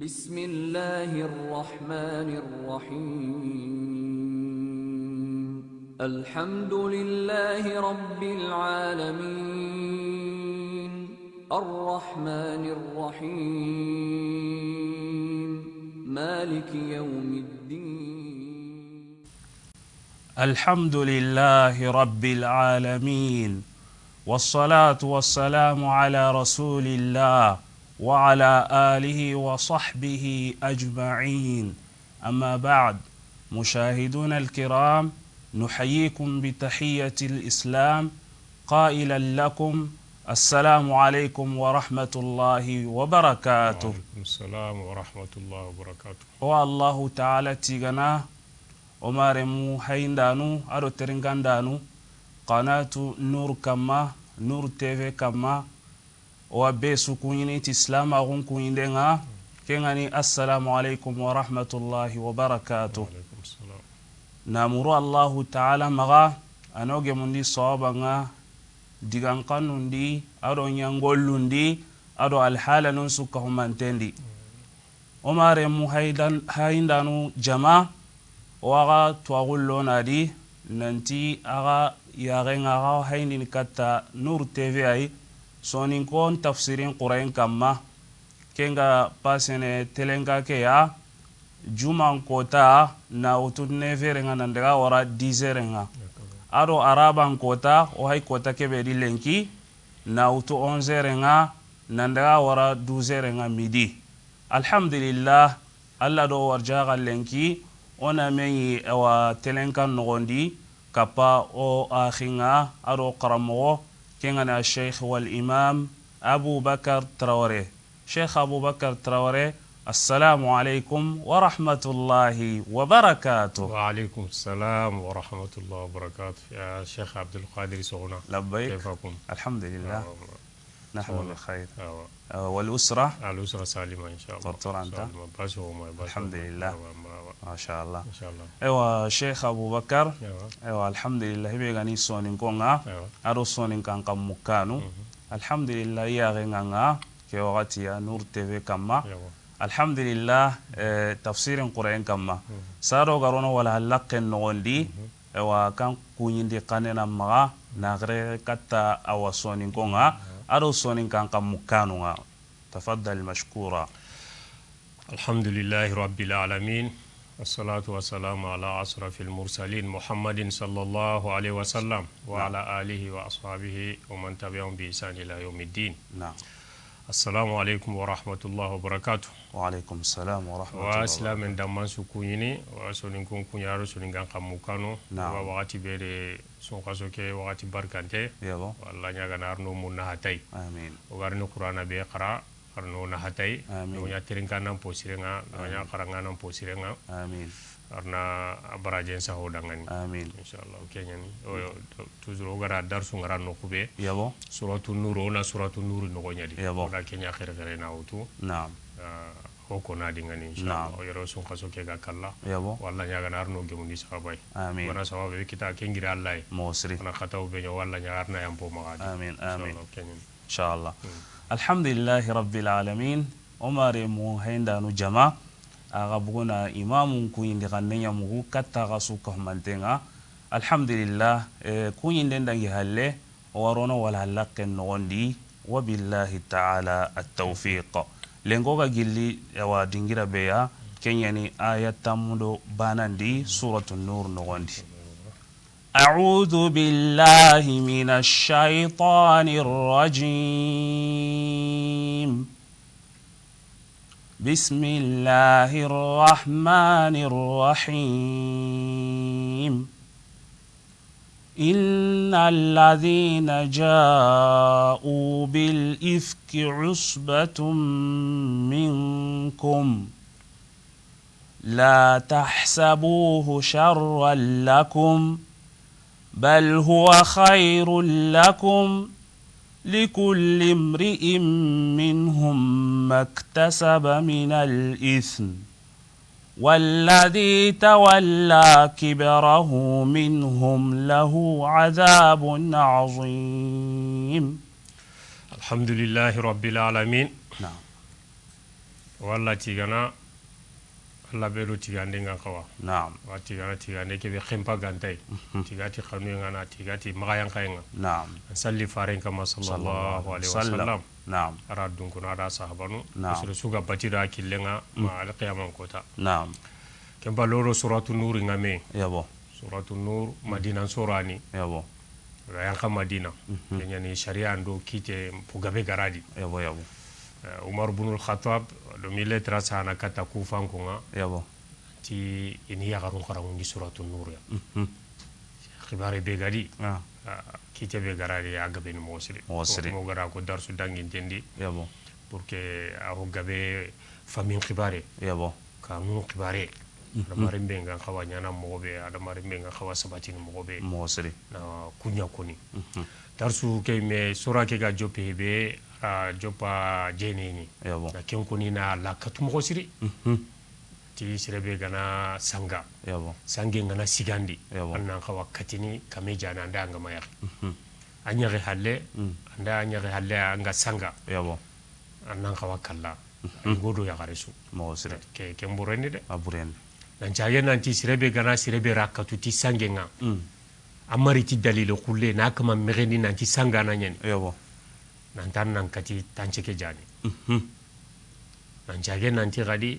بسم الله الرحمن الرحيم الحمد لله رب العالمين الرحمن الرحيم مالك يوم الدين الحمد لله رب العالمين والصلاة والسلام على رسول الله وعلى آله وصحبه أجمعين. أما بعد، مشاهدونا الكرام، نحييكم بتحية الإسلام قائلا لكم السلام عليكم ورحمة الله وبركاته. وعليكم السلام ورحمة الله وبركاته. والله تعالى تيغنا ومارمو هيندانو أرو ترنغاندانو قناة نور كما نور تيفي كما وبيسو كويني تسلام أغن كويندنا كيغاني السلام عليكم ورحمة الله وبركاته. وعليكم السلام. نامرو الله تعالى مغا أنوغي مندي صوابنا ديغان قانوندي أرو نيانغولوندي أرو الحالة ننسوكهم انتندي ومارمو هيندانو جما waga tuwagullo nadi nanti aga yaren aga hainin katta nur tv ay sonin kon tafsirin qurain kamma kenga pasene telenga ke ya juman kota na utud neverenga nandaga wara 10 nga aro araban kota o hay kota ke be dilenki na utu 11 nga nandaga wara 12 nga midi. Alhamdulillah alla do warjaga lenki ona meyi awa telenkan nogondi kapa o akhinga aro qaramo kengana Sheikh wal Imam Abu Bakar Traore. Sheikh Abu Bakar Traore, assalamu alaikum wa rahmatullahi wa barakatuh. وعليكم السلام ورحمة الله وبركاته. يا شيخ عبد القادر سونا. لبيك. كيفكم؟ الحمد لله. نحن بخير. والأسرة؟ والأسرة الأسرة سالمة إن شاء الله. طرطور أنت؟ الحمد لله. ما شاء الله. إن شاء الله. ايوا شيخ ابو بكر. أيوة. ايوا الحمد لله بيغاني سونين كونغا أيوة. ارو سونين كان مكانو الحمد لله يا غنغا كي وقتي نور تي في كما أيوة. الحمد لله تفسير القران كما سارو غارونو ولا لقن نوندي ايوا كان كونيندي قاننا ما نغري كتا او سونين كونغا ارو سونين كان مكانو. تفضل مشكورا. الحمد لله رب العالمين والصلاة والسلام على أشرف المرسلين محمد صلى الله عليه وسلم وعلى آله وأصحابه ومن تبعهم بإحسان إلى يوم الدين. نعم. السلام عليكم ورحمة الله وبركاته. وعليكم السلام ورحمة الله وبركاته. وأسلام من دمان سكوني وسنكون كنيارو سنكان كمكانو. نعم. ووقتي بيري سنقاسوكي وقتي بركانتي. يلا. والله نيجا نارنو منهاتي. آمين. وغارنو قرآن بيقرأ. arno na hatai Amin. tirinkan nan posirenga nya karangan nan posirenga آمين. arna barajen sa hodangan آمين. insyaallah kenya ni toujours gara darsu ngara no kube يابو. suratul nur na suratul nur no gonyadi Yabo. da kenya khere na utu نعم. hoko na dingani insyaallah yoro sun kaso ke ga kala يابو. walla nya ga narno gemundi sahabai آمين. wana sahabai kita kengira allah موسري. na khataw be walla nya arna yampo magadi آمين. آمين. kenya إن شاء الله. الحمد لله رب العالمين. عمر مهندانو جما أغبغنا إمام كوين لغنيا مغو كتا غسوكه منتنغا. الحمد لله كوين دندن يهالي ورونا والهلاق النغندي وبالله تعالى التوفيق. لنغوغا جلي ودنجر بيا كينياني آية تمدو باناندي سورة النور نغندي. أعوذ بالله من الشيطان الرجيم. بسم الله الرحمن الرحيم. إن الذين جاءوا بالإفك عصبة منكم لا تحسبوه شرا لكم بل هو خير لكم لكل امرئ منهم ما اكتسب من الإثم والذي تولى كبره منهم له عذاب عظيم. الحمد لله رب العالمين. نعم. walla tigana alla be do tigande nga kawa naam wa tigana tigande ke be khimpa gantay tigati khanu ngana tigati magayan khayenga naam salli faren kama sallallahu alaihi wasallam naam ara dun kuna da sahabanu Naam. sura suga batira killenga ma al qiyamam kota naam kemba loro suratu nur ngame yabo suratu nur madina surani yabo yan ka madina kenya ni sharia ndo kite pugabe garadi yabo yabo umar ibn al-khattab do mille trasana kata kufan kunga yabo ti ini ya garun kharangu ni suratu nur ya khibare be gadi ah kite be garadi ya gabe ni mosri Mosri. mo gara ko darsu dangin tendi yabo pour que aho gabe famin khibare yabo ka nu khibare adamare mbenga khawa nyana mogobe adamare mbenga khawa sabati ni mogobe mosri na kunya koni darsu ke me sura ke ga jope be jopa jeneni yabo na ken koni na la katu mo siri ti sirebe gana sanga yabo sange ngana sigandi Yabo. annan khawa katini kame jana ndanga maya anyare halle anda anyare halle anga sanga yabo annan khawa kalla godo ya garesu mosri ke mbureni de aburen nan jaye nan ti sirebe gana sirebe rakatu ti sange nga amari ti dalilo kulle na kama megeni nan ti sanga na nyani yabo nan tan nan kati tancheke jani nan jaye nan ti gadi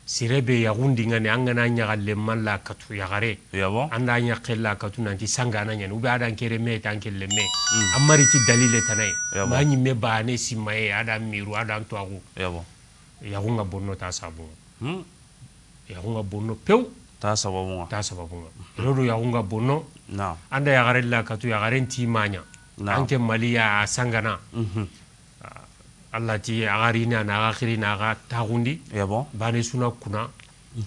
sirebe ya gundi ngani angana nyagalle man la katu ya gare yabo anda nyakella katu nan ti sanga na nyani ube adan kere me tankelle me amari ti dalile tanai Yabo. mani me bane simaye ada miru ada twagu yabo ya gunga bonno ta sabu hmm ya gunga bonno pew ta sababu nga ta sababu nga rodo ya gunga bonno naam anda ya gare la katu ya gare ti manya Naam. anke maliya sangana Allah ti agarina na akhirina ga tagundi yabo bane suna kuna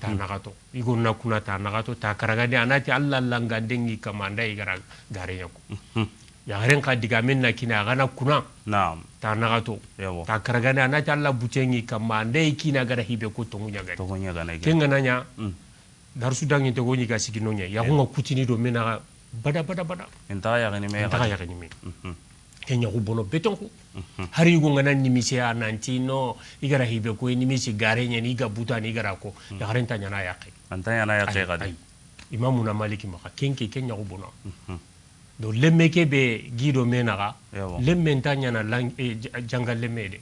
ta nagato igo na kuna ta nagato ta karagadi anati Allah langa dengi kamanda igara gare yako ya garen ka diga men na kina gana kuna naam ta nagato yabo ta karagadi anati Allah butengi kamanda ikina gara hibe ko tongunya gari to gonya gana ge kenga nanya darsu dangi to gonyi ga siginonya ya hunga kutini do mena bada inta ya gani me ta ya gani me kenya ko bono betonko hari go ngana nimisi ananti no igara hibe ko nimisi gare nya ni ga buta ni gara ko ya harenta nya na yaqi anta ya na ya ke gadi imamu na maliki maka kenke kenya ko bono do lemme ke be gido menaga Yabo. lemme tanya na lang jangal lemme de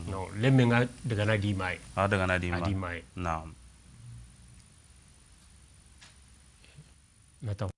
no lemme nga daga na di mai ada gana di adi ma mai naam nata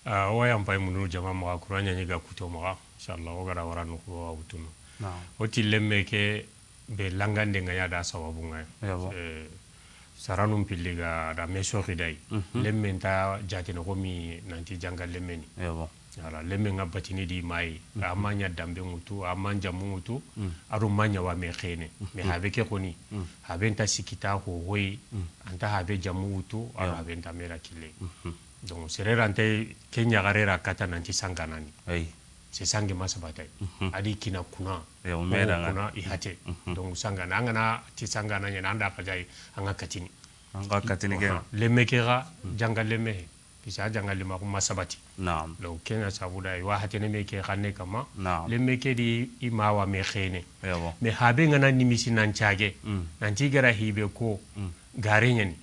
wayam pay munu jama ma qur'anya ni ga kuto ma inshallah o gara waranu ko awtuno o tilemme ke be langande ngaya da sababu ngaya saranum pilliga da meso khidai lemme ta jatino ko mi nanti jangal lemme ni ala lemme ngabatini di mai amanya dambe mutu amanja mutu aru manya wa me khene me habe ke koni habe ta sikita ho hoyi anta habe jamu mutu ara habe ta mera kille donc serera ante kenya garera kata nanti sanganani se sangi masabatai adi kina kuna kuna ihate donc sangana ngana ti sangana nya nanda kajai anga katini ke lemme ke ga jangal lemme bisa jangal lema ko masabati naam donc kenya sabuda wa hatene me ke khanne kama lemme ke di imawa me khene me habe ngana nimisi nan chage nanti gara hibe ko gare nyani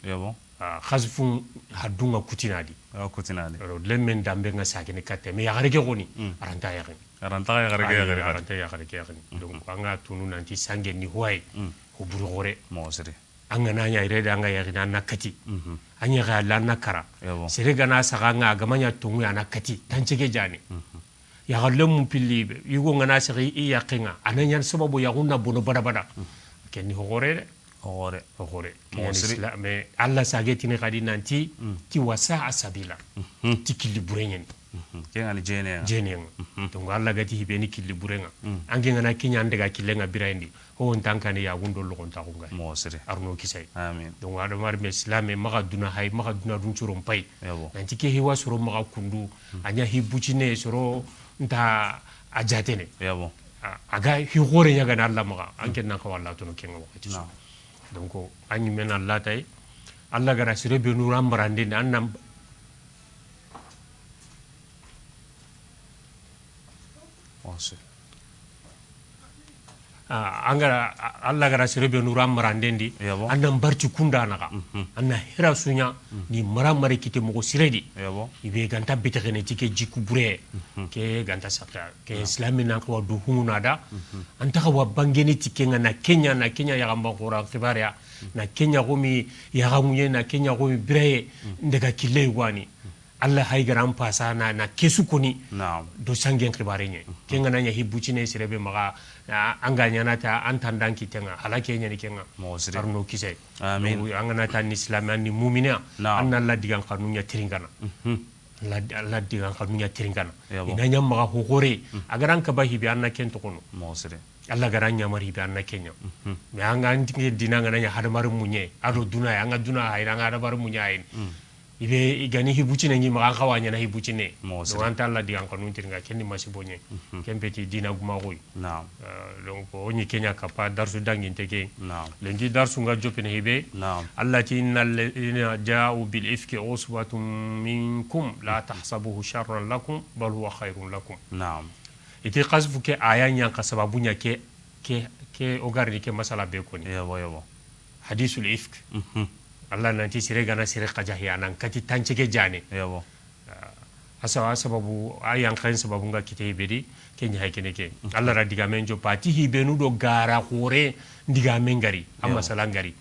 khazfun hadunga kutinadi lemme ndambe nga sakene katte me yagare ke goni aranta yagare ke donc anga tunu nanti sange ni hoy ko buru gore mo sere angana nya ire da anga yagina nakati anya ga la nakara sere gana saga nga gamanya tungu ya nakati tancege jani ya galum pillibe yugo ngana sari i yaqinga ananya sababu ya gunna bono bada bada kenni hore islam me alla sageti ne kadi nanti ti wasa asabila ti kiliburenyen kenga jene donc alla gati hibeni kiliburenga ange ngana kinya ndega kilenga birayndi ho ntankane ya gundo lo konta ko ngai mo sere arno kisay amin donc ado mar me islam me maga duna dun suro mpay nanti ke hiwa suro maga kundu anya hibucine suro nta ajatene aga hi gore nyaga na alla maga anke nan ko walla to no kenga wakati donc anyi men alla tay alla gara sire be nu rambrande annam angara alla gara serebe nuram marandendi annam barci kunda naka anna hera sunya ni maramare kite mo siredi ibe ganta betegene tike jiku bure ke ganta sakta ke islami nan ko du huna da anta wa bangeni tike na Kenya ya gamba qura khibaria na Kenya gomi ya gamunye na Kenya gomi bire ndega kille wani alla hay garam pasa na kesu koni do sangen khibarenye kenga nanya hibucine sirebe maga anganya nata antandan kitenga halake nyani kenga arno kise amin angana tan islam ni mu'mina anna alla digan kanunya tiringana alla digan kanunya tiringana inanya maga hokore agaran ka bahi bi anna ken to kono alla garanya mari bi anna kenya me anga ndinge dinanga nanya hadamar munye ado duna anga duna hayra anga hadamar munya en ibe igani hibucine ngi maga khawanya na hibucine do anta alla digan kanu tiringa kenni masibonye kempeti dina guma goy donc oni kenya kapa darsu dangi teke lengi darsu nga jopene hibe allati innal ladina ja'u bil ifki usbatun minkum la tahsabuhu sharran lakum bal huwa khairun lakum iti qasfu ke ayanya ka sababunya ke ogarni ke masala be koni hadithul ifk Allah nanti sire gana sire kajahi anan kati tancege jane sababu ayan kan sababu nga kite bedi kenya haykene ke Allah radiga menjo pati hibenu do gara hore ndiga mengari amma salangari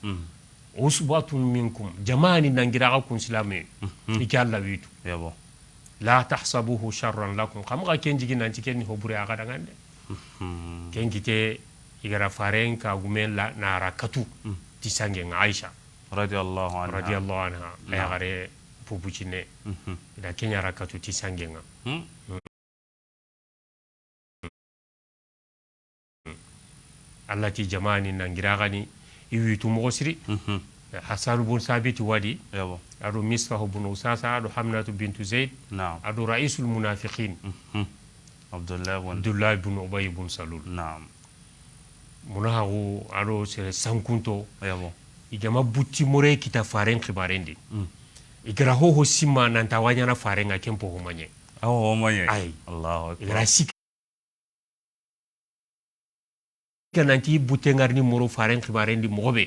usbatun minkum jamani nangira ka kun silame iki Allah witu la tahsabuhu sharran lakum kam ga kenji nanti ken hobure aga dangande ken kite igara faren ka gumen la na rakatu tisange Aisha radiyallahu anha ya gare pubucine da kenya rakatu ti sangenga Allah ti jamani nangira gani iwitu mo siri Hasan bun Sabit wadi adu Misbah bun Usasa adu Hamnatu bintu Zaid adu raisul munafiqin Abdullah bun Ubay bun Salul munahu adu sere sankunto igama butti more kita faren khibarendi igra ho sima nanta wanyana farenga kempo homanye ay Allah igra sik kananti butengar ni moro faren khibarendi mobe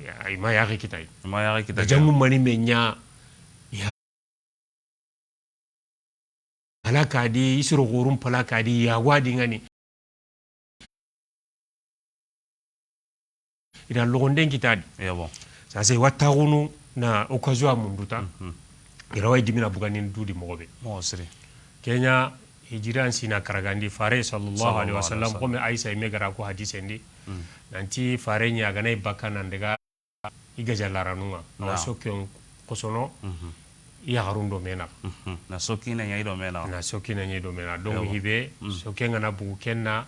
ya ima ya kita jangu mani menya ya alaka di isro gorum palaka di ya wadi ngani ida logonden kitadi ça c'est watagunu na occasion munduta irawai dimina bugani dudi mogobe mosri kenya hijiran sina karagandi fare sallallahu alaihi wasallam ko me aisha me gara ko hadise ndi nanti fare nya ganai bakana daga iga jalaranunga na sokyon kosono iya harundo mena na sokina nyai do mena donc hibe sokenga na bugu kenna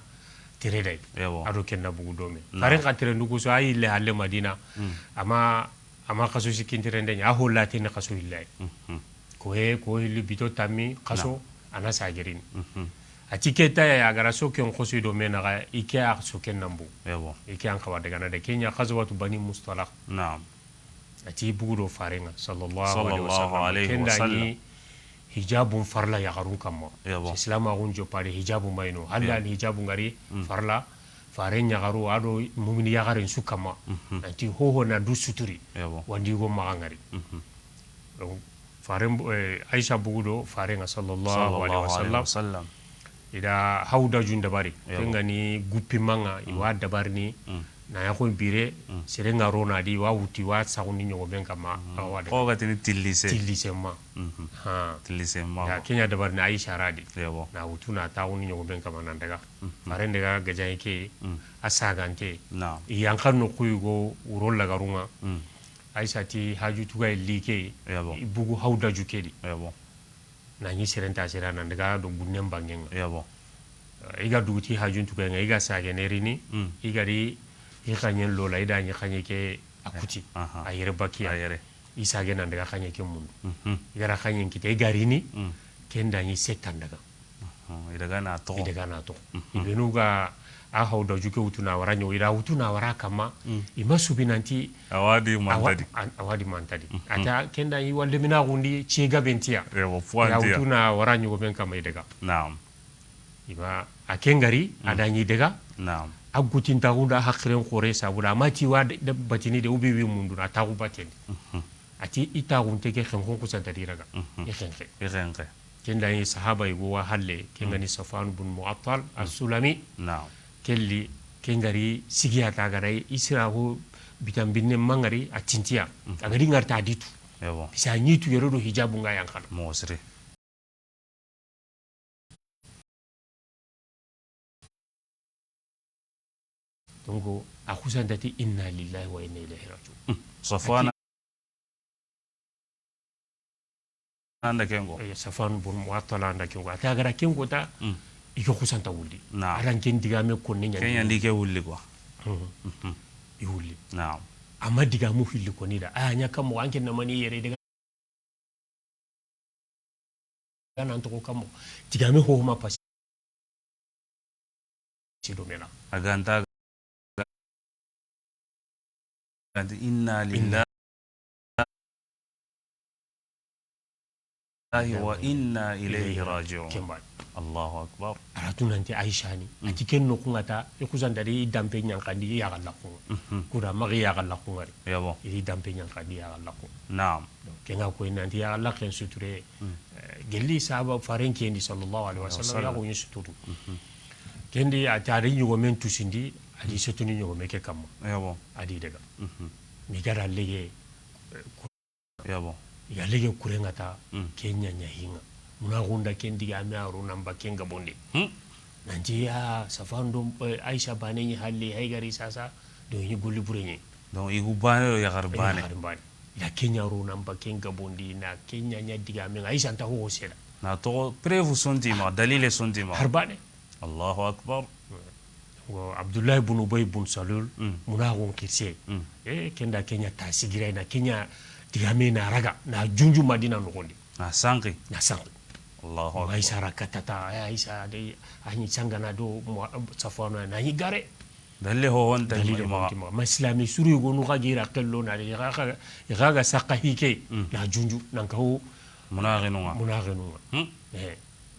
tiredai ado kenna bugu dome fare ka tirendu ko so ayi le halle madina ama kaso sikintirende nya hollati ne kaso illai ko li bito tami kaso ana sagirin atiketa ya gara sokyon koso do mena ga ike a soken nambu ike an kawa daga na da kenya khazwatu bani mustalaq na'am ati bugudo farenga sallallahu alaihi wasallam hijabun farla ya garun kamma islam agun jo pare hijabu maino halla hijabu ngari farla farenya garu ado mumini ya garin sukama anti hoho na du suturi wandi go magangari donc faren aisha bugudo farenga sallallahu alaihi wasallam ida hauda junda bari ngani guppi manga iwa dabar ni na yako bire serenga rona di wa wuti wa sauni nyogo ben kama awade ko gatini tillise ma tillise ma ya kenya dabar na aisha radi na wutu na tauni nyogo ben kama nan daga farende ga gajan ke asagante na yankan no kuyugo urolla garunga aisha ti haju tuga like bugu hauda jukedi na nyi serenta sera nan daga do gunnen bangen iga duguti hajun tuga iga sage nerini iga di ikanye lola ida nyi khanye ke akuti ayere baki ayere isa ge nan daga khanye ke mundu igara khanye kite igarini kenda nyi setan daga idaga na to ibenu ga a hawda juke utuna waranyo ira utuna waraka ma imasubi nanti awadi mantadi ata kenda yi walde mina gundi ciega bentia ya utuna waranyo go ben kama idega naam iba akengari adanyi dega naam agutin tagunda hakren khore sabuda mati wa de batini de ubi wi mundu na tagu batendi ati itagunte ke khenko ko santadi raga ikhenke kenda yi sahaba yi wa halle kengani Safwan bin Mu'attal as-Sulami naam kelli kengari sigiyata garay israhu bitam binne mangari atintia agari ngarta ditu bisa nyitu yerodo hijabu nga yankana mosre donc akusan dati inna lillahi wa inna ilaihi raji'un Safwan anda kengo Safwan bin Mu'attal anda kengo ata gara kengo ta iko kusanta wulli aran ken digame konne kenya ndike wulli quoi i wulli naam amma digamu hilli koni da anya kamo anke na mani yere daga nan to kamo digame ho ma pas ci do mena aganta inna lillahi wa inna ilaihi raji'un Allahu akbar aratunanti Aisha ni ati kenno kungata ikuzan dari dampe nyankandi ya galakku kura magi ya galakku ngari yabo iri dampe nyankandi ya galakku naam kenga ko nanti ya galakku suture gelli sahaba faren kendi sallallahu alaihi wasallam ya ko yusuturu kendi atari nyugo men tusindi adi sutuni nyugo meke kamma yabo adi daga mi gara lege yabo ya lege kurengata kenya nyahinga muna gunda kendi ame aro namba kenga bonde nanti ya safando Aisha bane ni halle hay gari sasa do ni golli burenye donc igu bane ya garbane ya kenya ro namba kenga bonde na kenya nya diga ame Aisha ta ho sela na to preuve sontima dalile sontima harbane Allahu akbar wa Abdullah ibn Ubay ibn Salul muna gon kirse kenda kenya ta sigira na kenya diga ame na raga na junju madina no gonde na sanki Allahu akbar Aisha rakatata Aisha de anyi sangana do Safwan na yi gare dalle ho wonta ma islami suru go no gagira kello na ga sakahike na junju nan ko munaginunga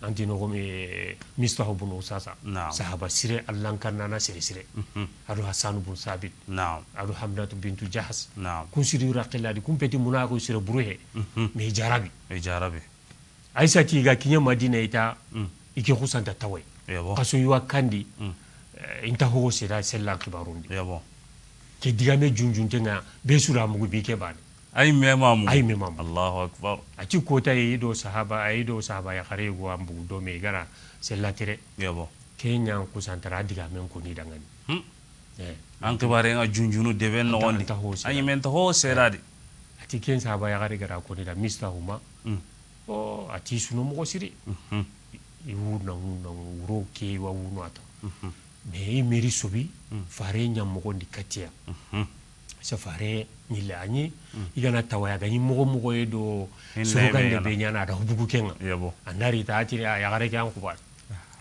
anti no me mistah ibn Usasa sahaba sire Allah kanna na sire adu Hasan ibn Sabit adu Hamdat bintu Jahas kun siri raqilla di kun peti munago sire buruhe me jarabi Aisha ti ga kinya Madina ita ike kusanta tawai kaso yiwa kandi inta ho sira sella kibarundi yabo ke digame junjunte nga be sura mugu bi ke bani ay memamu Allahu akbar ati kota yido sahaba ya kare go ambu do me gara selatire yabo kenya kusantara diga men ko ni dangani an kibare nga junjunu deben no gondi ay men to ho serade ati ken sahaba ya kare gara ko ni da mistahuma o ati sunu mo siri iwuna wuro ke wa wunata me meri sobi fare nyam mo gondi katia sa fare nilani igana tawaya gani mo edo slogan de benyana da bugu kenga yabo andari ta atiri ya gare kan ku ba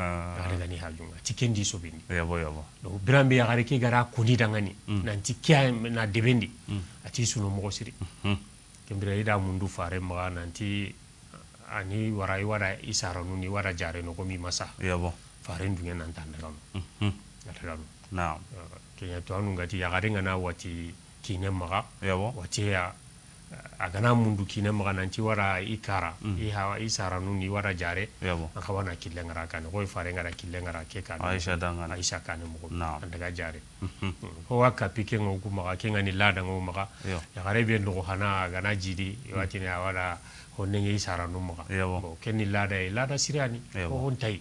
gare gani hajunga tikendi sobini yabo do brambe ya gare ke gara kuni dangani nanti kya na debendi ati suno mo siri kembira ida mundu fare ma nanti ani warai wara isaranu ni wara jare no ko mi masa yabo fare ndunga nan tandano naam kenya to anu ngati ya gare ngana wati kine maga yabo wace ya agana mundu kine maga nanti wara ikara ihawa isara nuni wara jare yabo aka wana kille ngara kan ko fare ngara kille ngara ke kan Aisha kan mo daga jare ko waka pike ngo maga kenga ni lada ngo maga ya gare be ndo hana agana jidi wati ne wara honne ngi isara no maga bo kenni lada sirani ko hontai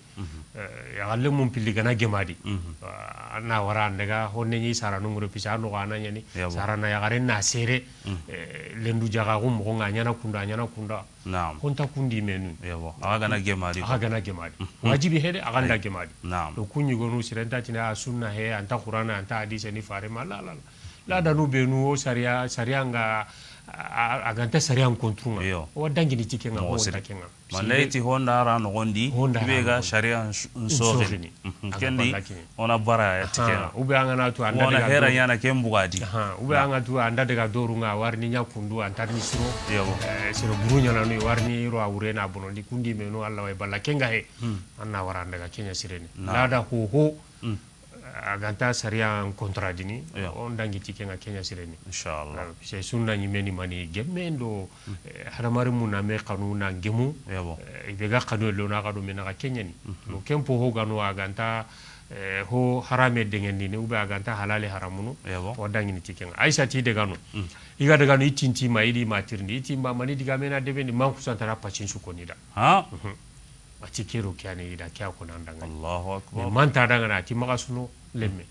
ya galle mum pilli gana gemadi na wara daga honne ngi isara no ngoro pisa no ana nyani sarana ya gare na sere lendu jaga ko mo nganya na kunda honta kundi menu yabo aga na gemadi wajibi hede aga nda gemadi naam to kunyi gonu sirenta tina sunna he anta qur'ana anta hadisi ni fare ma la da no benu o sharia nga aganta sariya kontrunga o dangi ni tikenga o takenga malaiti honda ara no gondi bega sharia nsogini kendi ona bara ya tikenga ube angana tu anda ona hera yana kembugadi ube anga tu anda daga dorunga warni nya kundu antarni siro siro burunya na no warni ro awure na bonondi kundi meno Allah way balla kenga he anna waranda daga kenya sireni lada ho aganta sariya kontradini on dangi tikenga kenya sireni inshallah se sunna nyimeni mani gemendo haramari muna me kanuna ngemu ibega kanu lo na kadu mena kenya ni lo kempo ho ganu aganta ho harame dengendi ne ube aganta halale haramunu o dangi ni tikenga aisha ti de ganu iga de ganu itinti ma idi matirni itimba mani diga mena debendi manku santara pacin su konida ati kero kyane ida kya ko nan danga Allahu akbar man ta danga ati magasuno lemme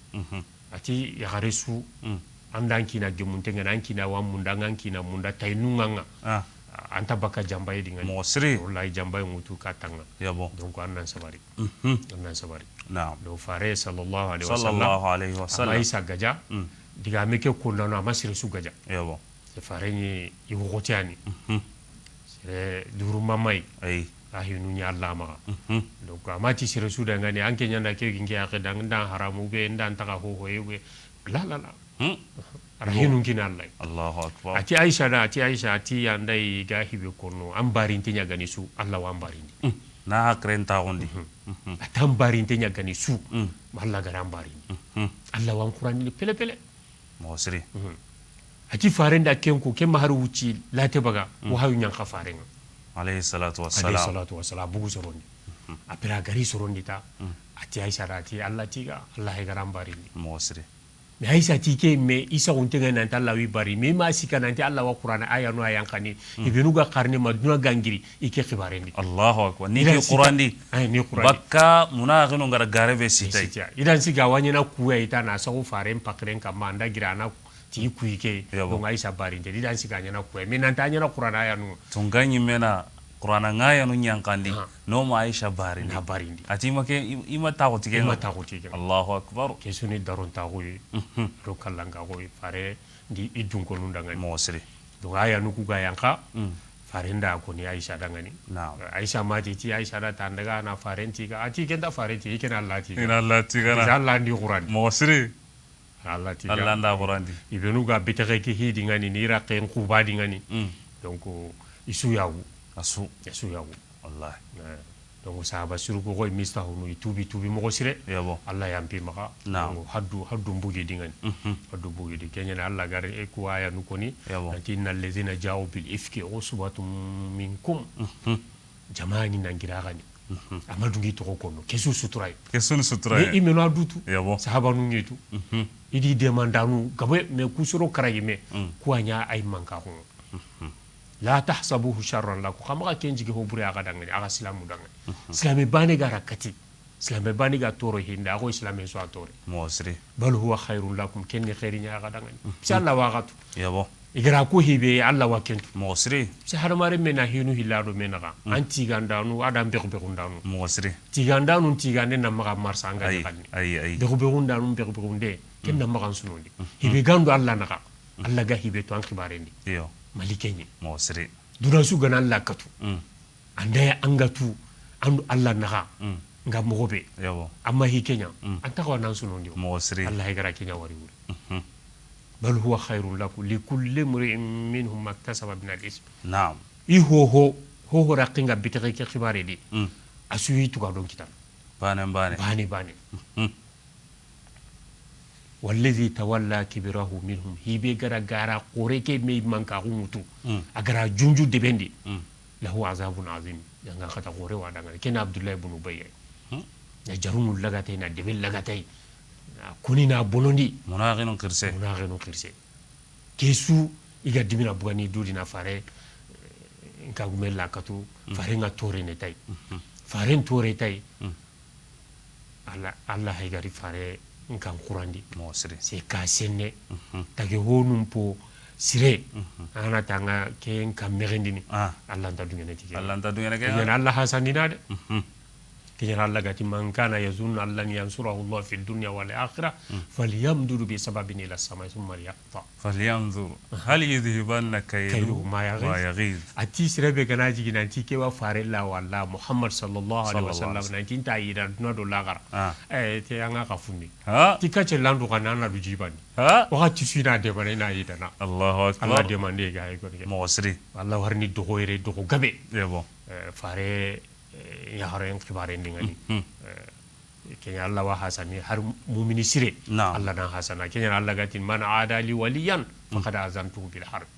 ati ya garesu andanki na gemunte ngana anki na wa mundanga anki na munda tainunganga anta baka jambaye dinga mosri wallahi jambaye mutu katanga yabo donc annan sabari naam do fare sallallahu alaihi wasallam aisha gaja diga meke ko nana masire su gaja yabo se fare ni iwotiani se duru mamai ahinu nya Allah ma donc amati sire suda ngani anke nyanda ke ginge akeda ndan haramu be ndan taka ho hoye la rahinu ngina Allahu akbar ati Aisha ati yandai ga hibe kono ambarinti nya gani su Allah wa ambarini na hakrenta gondi atambarinti nya gani su Allah ga ambarini Allah wa Qur'ani pele mosri ati farenda kenko ke maharu wuci late baga wa hayu nya khafarenga alayhi salatu wassalam bugu sorondi apera gari sorondi ta ati Aisha ati Allah tiga Allah he garam bari mosri me Aisha tike me isa untenga nan Allah wi bari me ma sika nan Allah wa Qur'an aya no ayan kani ibinu ga qarni maduna gangiri ike khibarendi Allahu akbar ni Qur'an di bakka munagino ngara garebe sitai idan siga wanyana kuwa ita na sawu faren pakren kamanda girana ti kuike donc Aisha bari ndi dan siganya na kuwe minanta nya na Qur'ana ya nu tunganyi mena Qur'ana ngaya nu nyankandi no ma Aisha bari na bari ndi ati make ima taxoti ke Allahu akbar ke suni daron taxuyi ro kallanga ko fare ndi idun ko nundanga mosri donc aya nu ku ga yanka fare nda ko ni Aisha dangani Aisha ma ti Aisha da tandaga na fare ti ga ati kenda fare ti ken Allah ti ina Allah ti ga Allah ndi Qur'an mosri Allah tiga Allah nda Qur'andi ibenu ga bitake ki hidi ngani ni raqen qubadi ngani donc isu yawu wallahi donc sahaba suru ko goy mistahu no tubi mo sire yabo Allah yampi maka haddu mbugi dingani haddu mbugi di kenya Allah gar e ko aya nu koni antinal ladina ja'u bil ifki usbatum minkum jamaani nangira gani amadu ngi to kono kesu suturay imeno adutu sahaba nu ngitu idi demandanu gabe me kusuro karagi me kuanya ay manka ko la tahsabuhu sharran lakum khama kenji ke hobure aga dangani aga islamu dangani islami bani ga rakati islami bani ga toro hinda go islami so atore mosri bal huwa khairun lakum kenni khairinya aga dangani insha Allah waqatu yabo igara ko hibe Allah wakentu mosri si harmare mena hinu hilado menaga anti gandanu adam be gundanu mosri tigandanu tigande na maga marsanga ay kanni ay be gundanu be gunde kenna magan sunondi hibe gandu Allah naga Allah ga hibe to an khibarendi yo malikenye mosri dura su gana Allah katu anda ya angatu andu Allah naga nga mogobe yabo amma hikenya anta ko nan sunondi mosri Allah ya gara kenya wari wuri bal huwa khairun lakum li kulli mri'in minhum maktasaba min al-ism na'am ho raqinga bitake ke khibare di asuyi tuga don kitan bane والذي تولى كبره منهم هيبي غرا قوريكي مي مانكا غومتو اغرا جونجو ديبندي له عذاب عظيم يانغا ختا قوري وادانغا كين عبد الله بن ابي يا جارون لغاتي نا ديبل لغاتي كونينا بولوندي مناغينو كرسي كيسو iga dimina bugani dudina fare nka gumela katu fare nga tore ne tay fare tore tay Allah hay gari fare nkan kurandi mosri se ka senne tage honum po sire ana tanga ke nka merendini Allah nta dungene tike Allah hasanina de كجر الله قاتي من كان يظن أن لن ينصره الله في الدنيا والآخرة فليمدد بسبب إلى السماء ثم ليقطع فلينظر هل يذهبن كيده ما يغيظ أتي سربي كناجي نانتي كوا فارلا والله محمد صلى الله عليه وسلم نانتي تايدا نادو لاغر تي أنا كفوني تي كاتش لاندو كنانا رجيباني وقت سينا دبنا يدنا الله أكبر الله دماني جاي كوني موسري الله ورني دغويري دغو غبي يبو فاري ya haren kibare ndingani kenya Allah wa hasani har mu'mini sire Allah na hasana kenya Allah gatin man adali waliyan faqad azantuhu bil harb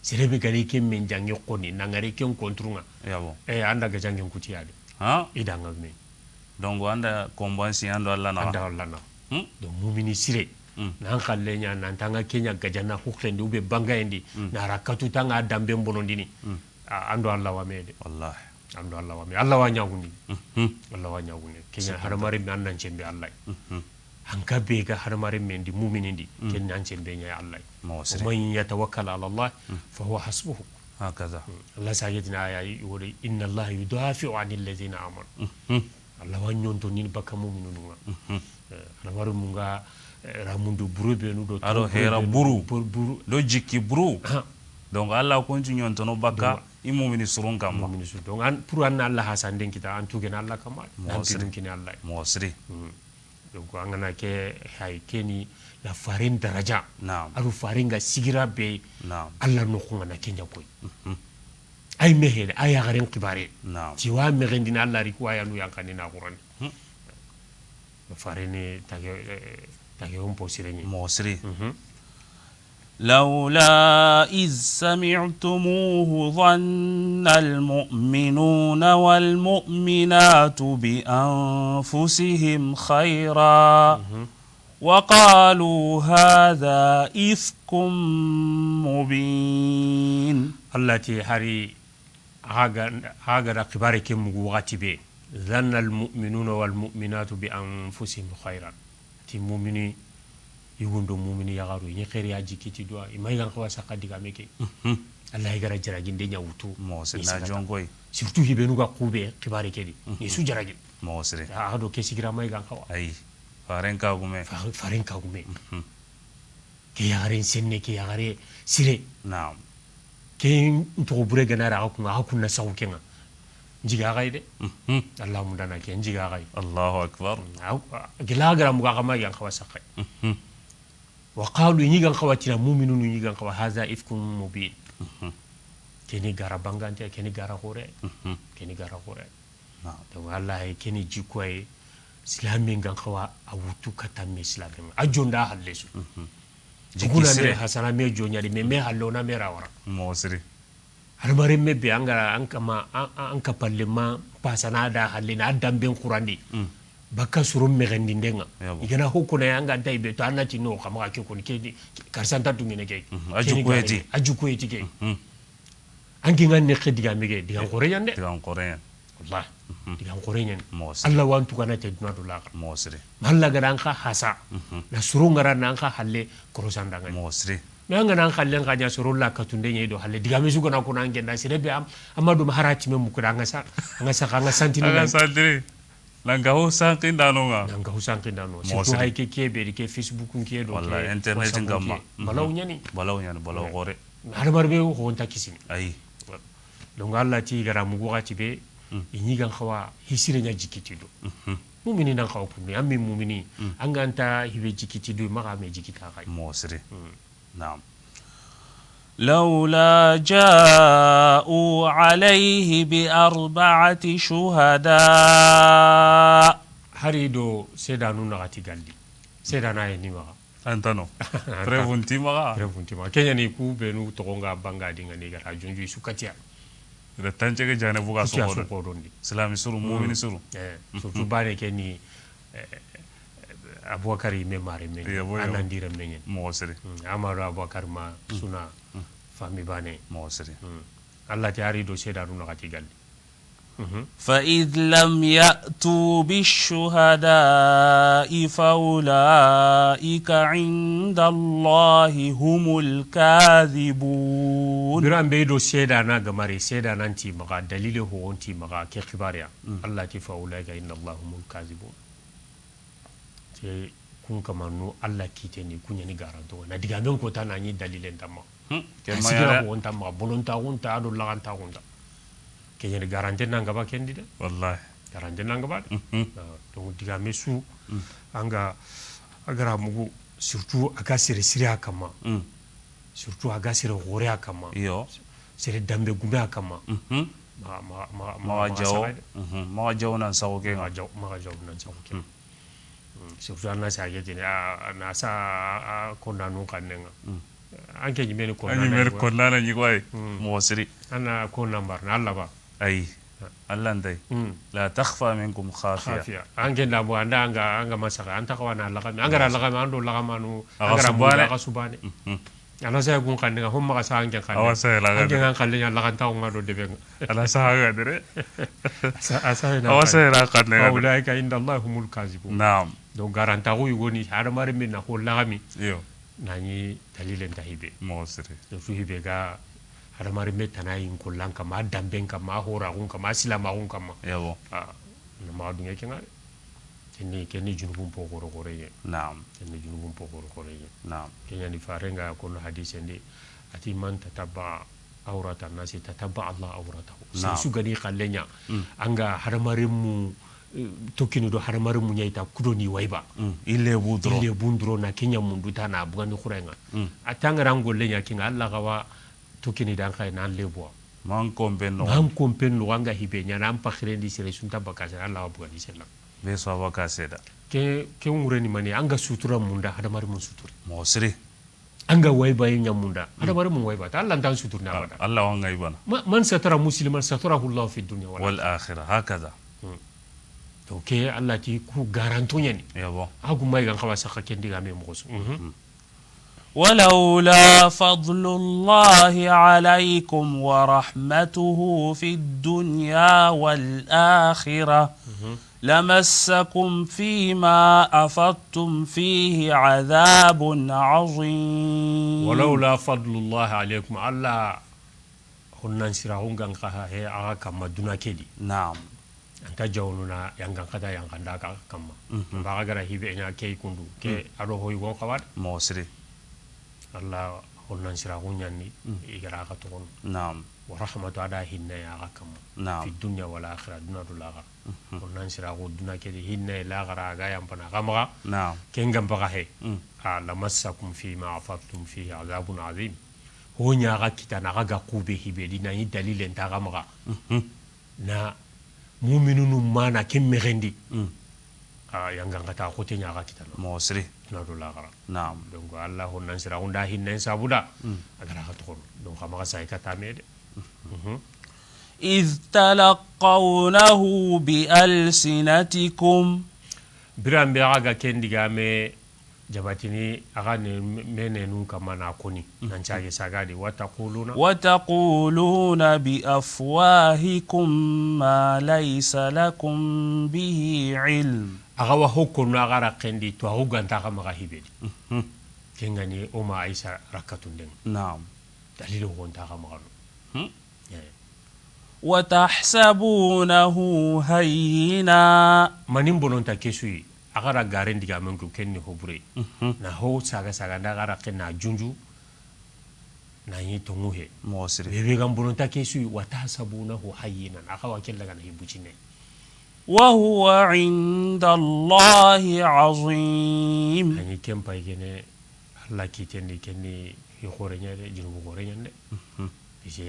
sire be gari ken men jangi qoni nangare ken kontrunga yabo anda ga jangin kutiyade idanga me donc anda kombansi ando Allah na do mu'mini sire nan kalle nya nan tanga kenya gajana huklendi ube bangaendi na rakatu tanga dambe mbonondini ando Allah wa mede wallahi ando Allah wa me Allah wa nyaguni Allah wa nyaguni kenya harmare mi annan cembe Allah hanka be ga harmare men di mu'minindi ken nan cembe nya Allah man yatawakkal ala Allah fa huwa hasbuhu hakaza Allah sayidina ayi wori inna Allah yudafi'u 'anil ladina amanu Allah wa nyonto ni baka mu'minunu harmare munga ramundu burobe nu do aro hera buru do jikki buru donc Allah konti nyonto no baka imumini surun kam mu'mini su donc an pour an Allah hasan den kita an tugen Allah kamal an bidun kini Allah mosri donc angana ke hay keni la farin daraja naam aru farin ga sigira be naam Allah no ko ngana kenya koy ay mehed ay garen kibare naam ti wa mehendina Allah ri ko ayanu yankanina Qur'an farin tage on posireni mosri لولا إذ سمعتموه ظن المؤمنون والمؤمنات بأنفسهم خيرا وقالوا هذا إفك مبين التي هري هاجر كبارك مغواتي به ظن المؤمنون والمؤمنات بأنفسهم خيرا تي مؤمني yugundo mumini yagaru ni khairi ya jikiti do imay gan xawa sakadi ga meke Allah ya gara jara ginde nyawutu mo se na jongoy surtout hibenu ga kube khibari kedi ni su jara gin mo se ha do ke sigira may gan xawa ay faren ka gume ke yagare senne ke yagare sire naam ke to bure ganara ha kunna sawu kenga jiga gaide Allah mundana ke jiga gai Allahu akbar gila gara muga kama yan xawa sakai وقالوا ينيغان خواتنا مؤمنون ينيغان خوا هذا إفك مبين كني غارا بانغانتي كني غارا خوري كني غارا خوري تو الله كني جيكوي اسلامي غان خوا اوتو كتامي اسلامي اجوندا حلسو جيكونا مي حسنا مي جونيا دي مي حلونا مي راورا موسري harmare me be angara ankama anka parlement pasana da halina damben qurandi bakka suru megandindenga Yabo. igana hokko na yanga dai be to annati no kama ke kon ke karsanta dungine ke ajukoyeti ke anki ngan ne khediga mege diga gore yande digan koren wallah diga gore nyen Mosri. Allah wantu kana te duna dula mosri malla garan ka hasa na suru ngara nan ka halle korosanda ngani mosri nanga nan khallen ka nya suru la katunde nye do halle diga mesu gona kuna ngenda sirebe amadu maharati me mukura ngasa ka santini aga saldire langa ho sankin danonga nanga husan kindano Mosri. surtout hay ke kebe ke Facebook ke do Wallahi, internet ngamma. malaw nyani balaw nyan balaw gore har marbe ho onta kisini ay donc Allah ti gara mugo gati be inyi gan khawa hisire nya jikiti do mumini nan khaw kunni ammi mumini anganta hibe jikiti do maga me jikita khay mosri نعم لولا جاءوا عليه بأربعة شهداء hari do sedanu na gati galli sedana e ni maga أنتنو تريفونتي مغا refunti ma kenya ni ku be nu to nga banga dinga ni gara junju sukatia رتانجي جانا بوغا sukatia سوكور so ko dondi سلامي سورو مؤمن سورو surtout bane ke ni Abubakar me mare men Iya, boyo. anandira men موسري Amadu Abubakar ma suna fami bane موسري Allah ti hari do sedanu na gati galli فإذ لم يأتوا بالشهداء فأولئك عند الله هم الكاذبون biran be do sedana gamari sedana anti maga dalile ho onti maga ke khibariya Allah ti fa ulaika inna Allahumul kazibun te kun kamanu Allah kite ni kunya ni garanto na diga men ko tan ani dalile ndama كما sigira يرى ko onta ma bolonta onta ado laganta onta kenya ni garante nanga ba kendi de والله garante nanga ba de donc diga mesu anga agara mugu surtout aga sire sire akama surtout aga sire gore akama iyo sire dambe gume akama ما جاو ما جاو نانساو كينغا maga jaw nan sa ko surtout anna sa yete na sa konda nu kannenga anke nyimeni ko أني مير كولانا نيكواي موسري ana ko nambar na Allah ba أي الله ندي لا تخفى منكم خافية khafiya anke da bo anda anga masaka anta kawana Allah kami angara Allah kami ando Allah kamanu Aga angara subane. aga subane ana sa gun kannenga homma ka sa anke kannenga أوا سهل anke أغادر ngan kallen Allah kan taw ngado debenga ألا سهل أغادر asa أوا سهل أغادر ulaika inda Allah humul kazibun نعم donc garanta ko yugoni hada mare min na ko lagami iyo nani dalilen tahibe موسري surtout hibe ga hada mare metana yin kullan kama damben kama hora gun kama silama gun kama يابو na ma dunga kenga kenni junubun po goro gore ye نعم kenni junubun po goro gore ye نعم kenya ni farenga kono hadise ndi ati man tatabba awrata nasi tatabba Allah awratahu Naam. sai su gani kallenya anga hada mare mu tokkini do hada mare mu nyaita kudoni waiba إلي بودرو ile bundro na kenya mundu tana bugani khurenga atanga rango lenya kinga Allah gawa tukini dan khay nan lebo man komben no han kompen no wanga hibe nya nan pakhirendi sire sunta bakasa Allah bugani sella be so abaka seda ke ngureni mani anga sutura munda hada mari mun sutura موسري anga waiba nya munda hada mari mun waiba ta Allah tan suturna abada الله وان يبنا man satara musliman satarahu Allah fi dunya wal والآخرة هكذا to ke Allah ti ku garanto nyani يابو agu mai gan khawa sakha kendi ga me mo so ولولا فضل الله عليكم ورحمته في الدنيا والآخرة لمسكم فيما أفضتم فيه عذاب عظيم ولولا فضل الله عليكم الله honnan sira hongan kha he aga kama duna kedi نعم anta jawnuna yangan kada yangan daga kama ba gara hibe nya kay kundu ke ado hoy gon khawat موسري Allah honnan sira honyanni igara ka to نعم wa rahmatu ada hinna ya aga kama نعم fi dunya wal akhirah duna dulaga honnan sira go duna kedi hinna la gara ga yam pana kama نعم kengam baga he lamassakum fi ma afattum fihi azabun azim honya ga kitana ga kube hibe dina yi dalilen ta ga maga na mu'minunu mana kimmerendi yanga ngata ko te nya ga kitana موسري na do la gara نعم donc Allah honnan sira hunda hinne sabuda agara ga to donc kama ga sai ka tamede إذ تلقونه بألسنتكم birambe aga kendiga me jabatini aga ne mene nun kamana koni nan caage sagadi وتقولون بأفواهكم ما ليس لكم به علم aga wa hokkono aga rakendi to huganta ga maga hibedi kengani o ma aisha rakatunden نعم dalilu gonta ga maga وتحسبونه هينا manin bononta kesui agara garen diga men ko kenni hobure na ho saga saga da gara kenna junju na yi tonguhe موسري bebe gam bononta kesui wa tahsabunahu hayyinan aga wa kella gana hibucine وهو عند الله عظيم ani kempa gene alla kitendi kenni hi khorenya de jinu khorenya de bise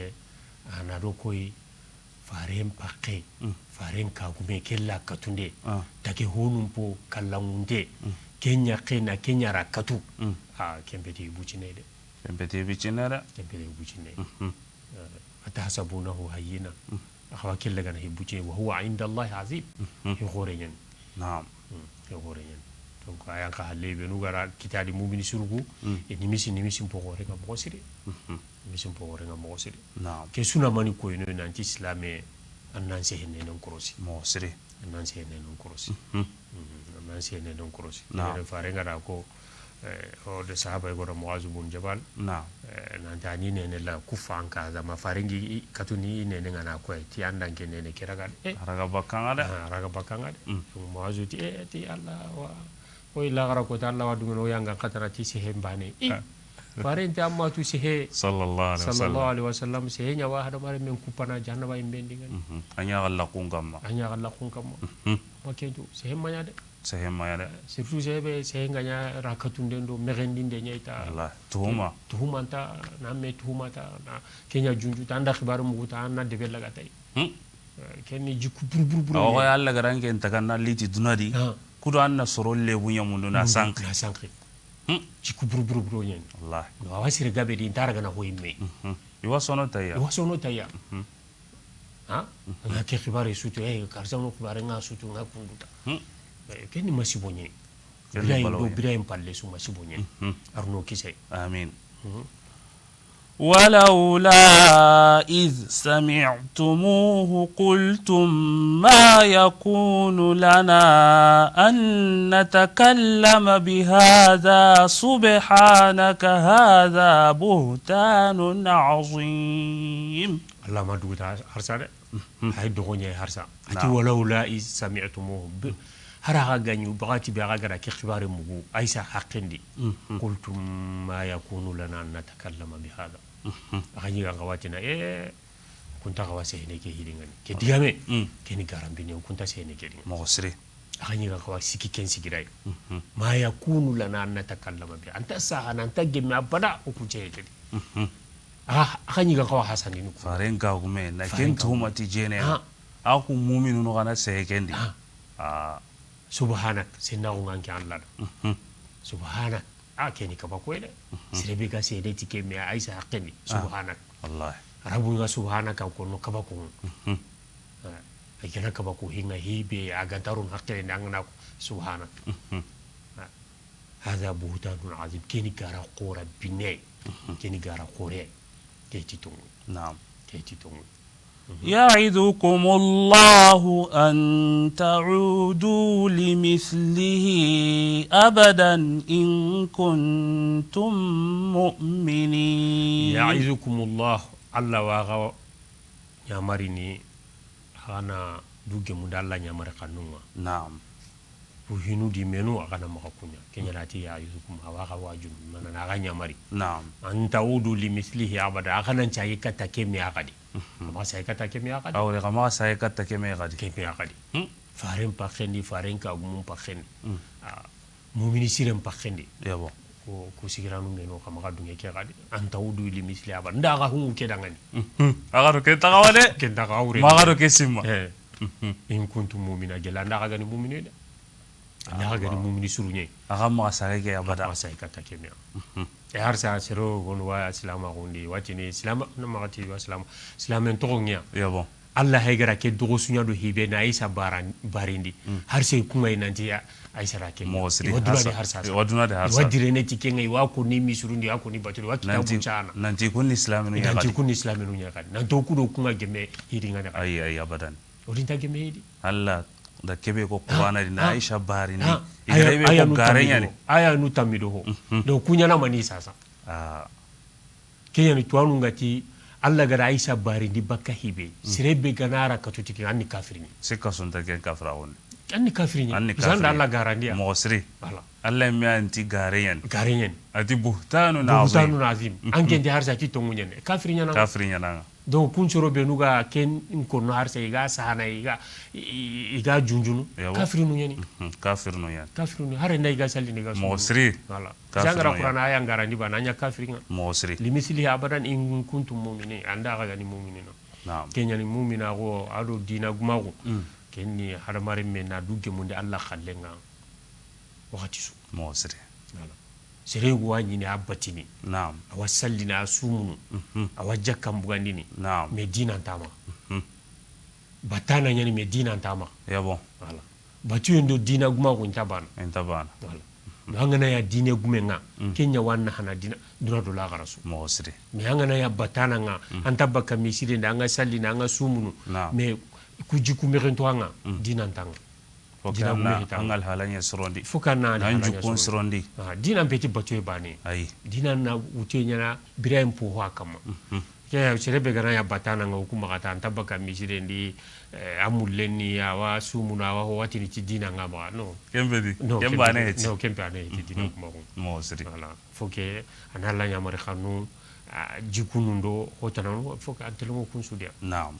ana do koy faren pakke faren kagume kella katunde take honum po kallangunde kenya kena kenya rakatu kempeti bucine de كمبتي بيتشنرا kempeti bucine atahsabunahu hayyina akhawa kella gana hi bucine wa huwa inda Allah azim hi khorenya نعم hi khorenya donc ayan ka halebe nu gara kitadi mumini surugu e nimisi po gore ga mo sire nimisi po gore ga mo sire نعم ke suna mani ko ino nanti islame annan se henne non korosi موسري annan se henne non korosi annan se henne non korosi Naam. ne fare ngara ko o de sahaba go muazu bun jabal نعم nan tani ne la kufanka za mafaringi katuni ne ne ngana ko ti andan ke ne kiraga raga bakkan ada raga bakanga de muazu ti ti Allah wa o ila gara ko ta Allah wa dungo yanga katara ti se hembane farente amma tu se he صلى الله عليه وسلم sallallahu alaihi wasallam se he nyawa hada mare men kupana jannaba imbe ndinga anya galla kungama anya galla kun kam makentu se he manya de سهم يا لا surtout se be se nganya rakatunde ndo merendinde nyaita الله tuhuma tuhumanta na me tuhumata na kenya junju tanda khibaru muguta na de bella gatay kenni jikku burburu awo ya alla garange ntakanna liti dunadi kudo anna sorolle bunya mundu na sank na sankri jikku burburu nyen الله wa wasire gabe di taraga na hoyimme iwa sono tayya wa sono tayya ha na ke khibaru sutu karsa no khibaru nga sutu nga kunduta kenni masibonye Ibrahim palle su masibonye arno kisay آمين ولولا إذ سمعتموه قلتم ما يكون لنا أن نتكلم بهذا سبحانك هذا بهتان عظيم الله ما دوتا harsa de hay dogonye harsa ati walaula إذ سمعتموه hara ganyu bagati be aga ki khibare mugu aisha haqqindi qultum ma yakunu lana an natakallama bihada aganyi ga watina kunta ga wase ne ke hidingani ke digame ke ni garambi ne kunta se ne ke dinga مغسري aganyi ga siki ken sigirai ma yakunu lana an natakallama bi anta saha nan tagge mi abada ku ce ke aganyi ga hasani ni faren ka gume na ken tuhuma ti jene aku mu'minu no kana sekendi subhanak sinna nganki Allah subhanak akeni kaba ko ede sirebe ga sede tike me aisha haqqini subhanak الله rabu ga subhanaka ko no kaba ko ay kana kaba ko hinga hibe aga darun haqqini ngana ko subhanak hada buhtanun azim keni gara qora binay keni gara qore ketitum نعم ketitum يعظكم الله أن تعودوا لمثله أبدا إن كنتم مؤمنين يعظكم الله الله واغا يا مريني أنا دوجي مدالا يا مرقانوما نعم وهنو دي منو أنا مخكونا كنيا ناتي يعظكم واغا واجم من أنا غنيا مري نعم أن تعودوا لمثله أبدا أنا نشاي كتا كمي أغادي ما ساي كتا كمي أغادي أو لغما سايكتا كمي غادي كمي أغادي فارن باخندي فارن كاغمون باخندي مؤمني سيرن باخندي يابو ko sigiranu ngeno kama ka dunge ke gadi anta wudu li misli aba ndaga hungu ke dangani agaro ke tagawade ke ndaga awre magaro ke simma in kuntum mu'mina gela ndaga gani mu'mini de ndaga gani mu'mini surunye aga ma sare ke abada masai kata kemia e harsa sero gon wa islama gondi watini islam na magati wa islam en togonya yabo Allah haigara ke dogo sunya do hibe na Aisha barindi har sai kuma nanti ya Aisha rake Mosri waduna de har sa waduna de har sa wadire ne tike ngai wa ko ni misurundi ya ko ni batulu wa kitabu chana nanti kun islamin ya nanti kun islamin ya kan nan to ku do kuma geme hiringa ne ay abadan odinta geme hidi Allah da kebe ko Qur'ana dina Aisha barindi aya ko garenya ne aya nu tamido ho do kunya na mani sasa kenya ni tuanu ngati Allah gara Aisha barindi bakka hibe sirebe ganara katutiki anni kafirini sikka sunta ken kafra won anni kafirini zanda Allah garandia mosri wala Allah mi anti garenyan ati buhtanu azim anke ndi harsa ki tongunyen kafirinya na donc kuncoro be nuga ken ko no harsa iga sahana iga junjunu kafirinu nyeni kafirinu hare ndai ga salli ni ga mosri wala jangara qur'ana aya ngarandi bananya kafiringa mosri limisli abadan in kuntum mu'minin anda ga ni mu'minina kenya ni mu'mina go ado dina gumago kenni hadamare men na dugge munde Allah khallenga wakati su mosri wala sere wani ne abatini naam awasallina asumunu awajjakam bugandini naam medina tama batana nyani medina tama yabo wala batu ndo dina guma ko intabana wala ngana ya dine gumenga kenya wanna hana dina duna do la garasu mosri me ngana ya batana nga antabaka misire ndanga sallina nga sumunu me kujiku merento nga dina tanga dina angal halanya surondi fukana nanju kon surondi dina peti batu bani ay dina na utenya na birayim po hakama ya sirebe gana ya batana nga hukuma kata antabaka misire ndi amuleni ya wa sumuna wa wati ni dina nga ba no kembedi kembane heti no kembane heti dina kuma ko mosri wala foke anala nya mari khanu jikunundo hotana foke antelo kun sudia naam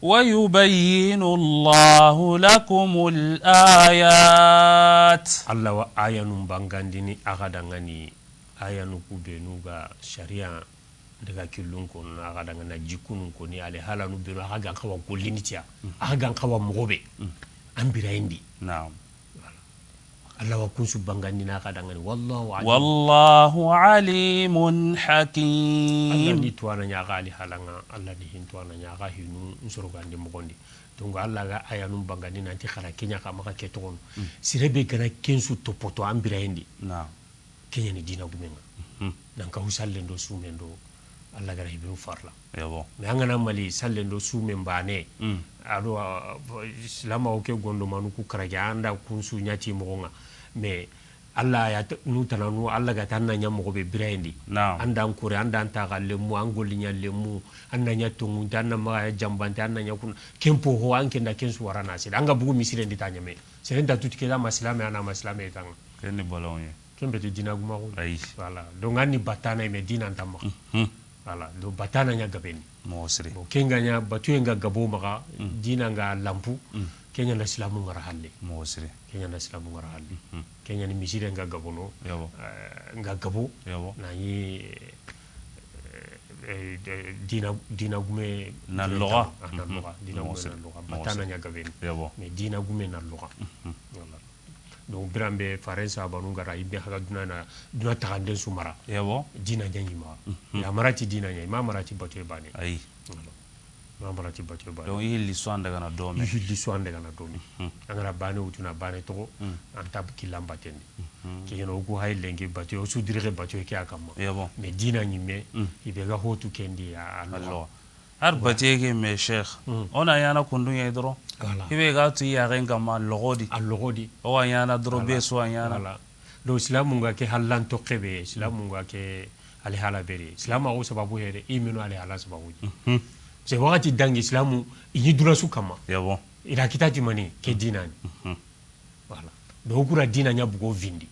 ويبين الله لكم الآيات الله وآيان بانغانديني أغادانغاني آيان كوبينوغا شريعة daga kilun ko na ga daga na jikun ko ni ale hala no biro ha gan kawa gollinitia ha gan kawa mogobe ambira indi na'am Allah wa kun su bangani na ga daga ni wallahu alimun hakim Allah ni tuwana nya ga ali halanga Allah ni hin tuwana nya ga hinu nsoro gande mogondi donc Allah ga ayanum bangani nanti khara kenya ka maka ke togon sirebe gana kensu topoto ambira indi na'am kenya ni dina gumenga dan ka husalle ndo sumendo Allah gara hibiru farla yabo me angana mali sallendo sumen bane ado islama oke gondo manuku karaja anda kunsu nyati mogonga me Allah ya nutana nu Allah ga tanna nyamo be birendi anda ankure anda anta galle mu angoli nyalle mu anna nyato mu tanna ma jambante anna nyakun kempo ho anke nda kensu warana sida anga bugu misire ndi tanyame serenda tutike da maslame ana maslame tanga kenni bolonye kembe te dina guma ko ay wala dongani batana me dina ntama wala do batana nya gabeni mosri bo kenga nya batu nga gabo maka dina nga lampu kenya na islamu ngara halle mosri kenya na islamu ngara halle kenya ni misire nga gabono yabo nga gabo yabo na yi dina gume na loga dina gume na loga batana nya gabeni yabo me dina gume na loga wala donc birambe farensa banu ngara ibe haga duna takande sumara yabo dina nyanyi ma ya marati dina nyanyi ma marati batu bani ay ma marati batu bani donc yi liswanda kana dome angara bani utuna bani to anta kilamba tendi ke yeno ko hay lengi batu o sudire batu ke akama yabo me dina nyime ibe ga hotu kendi ya Allah har batege me sheikh ona yana kundunya idro hibe ga tu ya renga ma logodi o yana dro be so yana do islamu nga ke halan to kebe islamu nga ke ali hala beri islamu o sababu here imenu ali hala sababu se wakati dangi islamu inyi dura su kama yabo ila kitati mani ke dinani wala do kura dina nya bugo vindi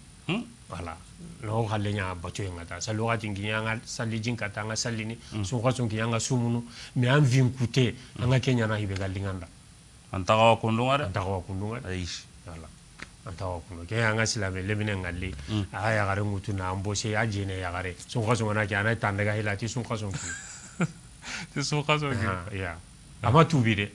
wala no halenya bacho ngata salo wakati nginyanga salijin katanga salini so kwaso nginyanga sumunu me anvim kute anga kenya na hibe galinganda antawa kundunga aish wala antawa kundo ke anga silabe lebine ngalli aya gare mutu na amboshe ajene ya gare so kwaso ngana kana tandaga hilati so kwaso ki so kwaso ki ya ama tubi de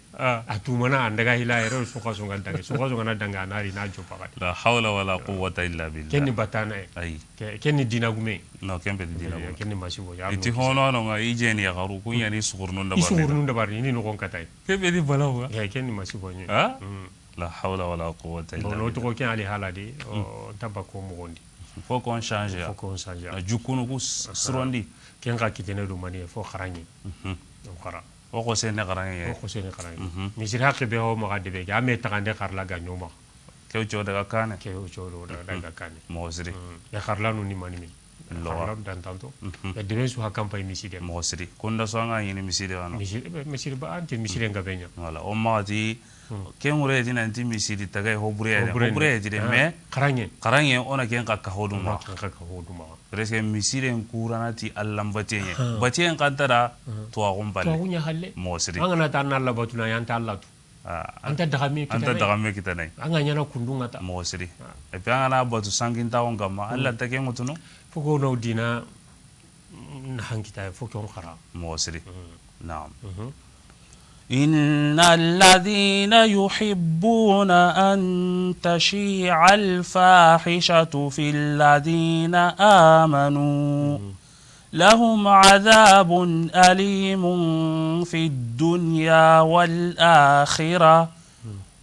atumana andaga hila ero suka sunga dange suka sunga na danga nari na jo pakati la hawla wala quwwata illa billah kenni batana ay kenni dina gume no kembe dina ya kenni masibo ya iti hono no nga ijeni ya garu kunya ni sugurnun da isugurnun da barni ni no kon katai kembe di balawa ya kenni masibo ni la hawla wala quwwata illa billah no to ko ken ali halade o tabako mo gondi faut qu'on change faut qu'on change jukunu ku srondi ken ka kitene do mani fo kharangi on khara o ko sene garange o ko sene kharangi misir hakke be ho mo gadde be ga me tagande kharla ga nyoma kew cho daga kane kew cho do daga kane mo siri ya kharla no ni mani mi lo dan tanto ya debe su ha campagne miside mo siri kunda so nga yini miside wano miside ba anti miside nga benya wala o mati ken wure dina anti miside tagay hobre de me karange ona ken ka hoduma presque miside en kurana ti allam batenye baten kantara to agumbale to gunya halle mo siri angana tan Allah batuna yanta Allah tu anta daga me kita nai anga nyana kundunga ta mo siri e pe angana batu sangin tawon gamma Allah ta ken mutunu foko no dina hankita foko on khara mo siri na'am إن الذين يحبون أن تشيع الفاحشة في الذين آمنوا لهم عذاب أليم في الدنيا والآخرة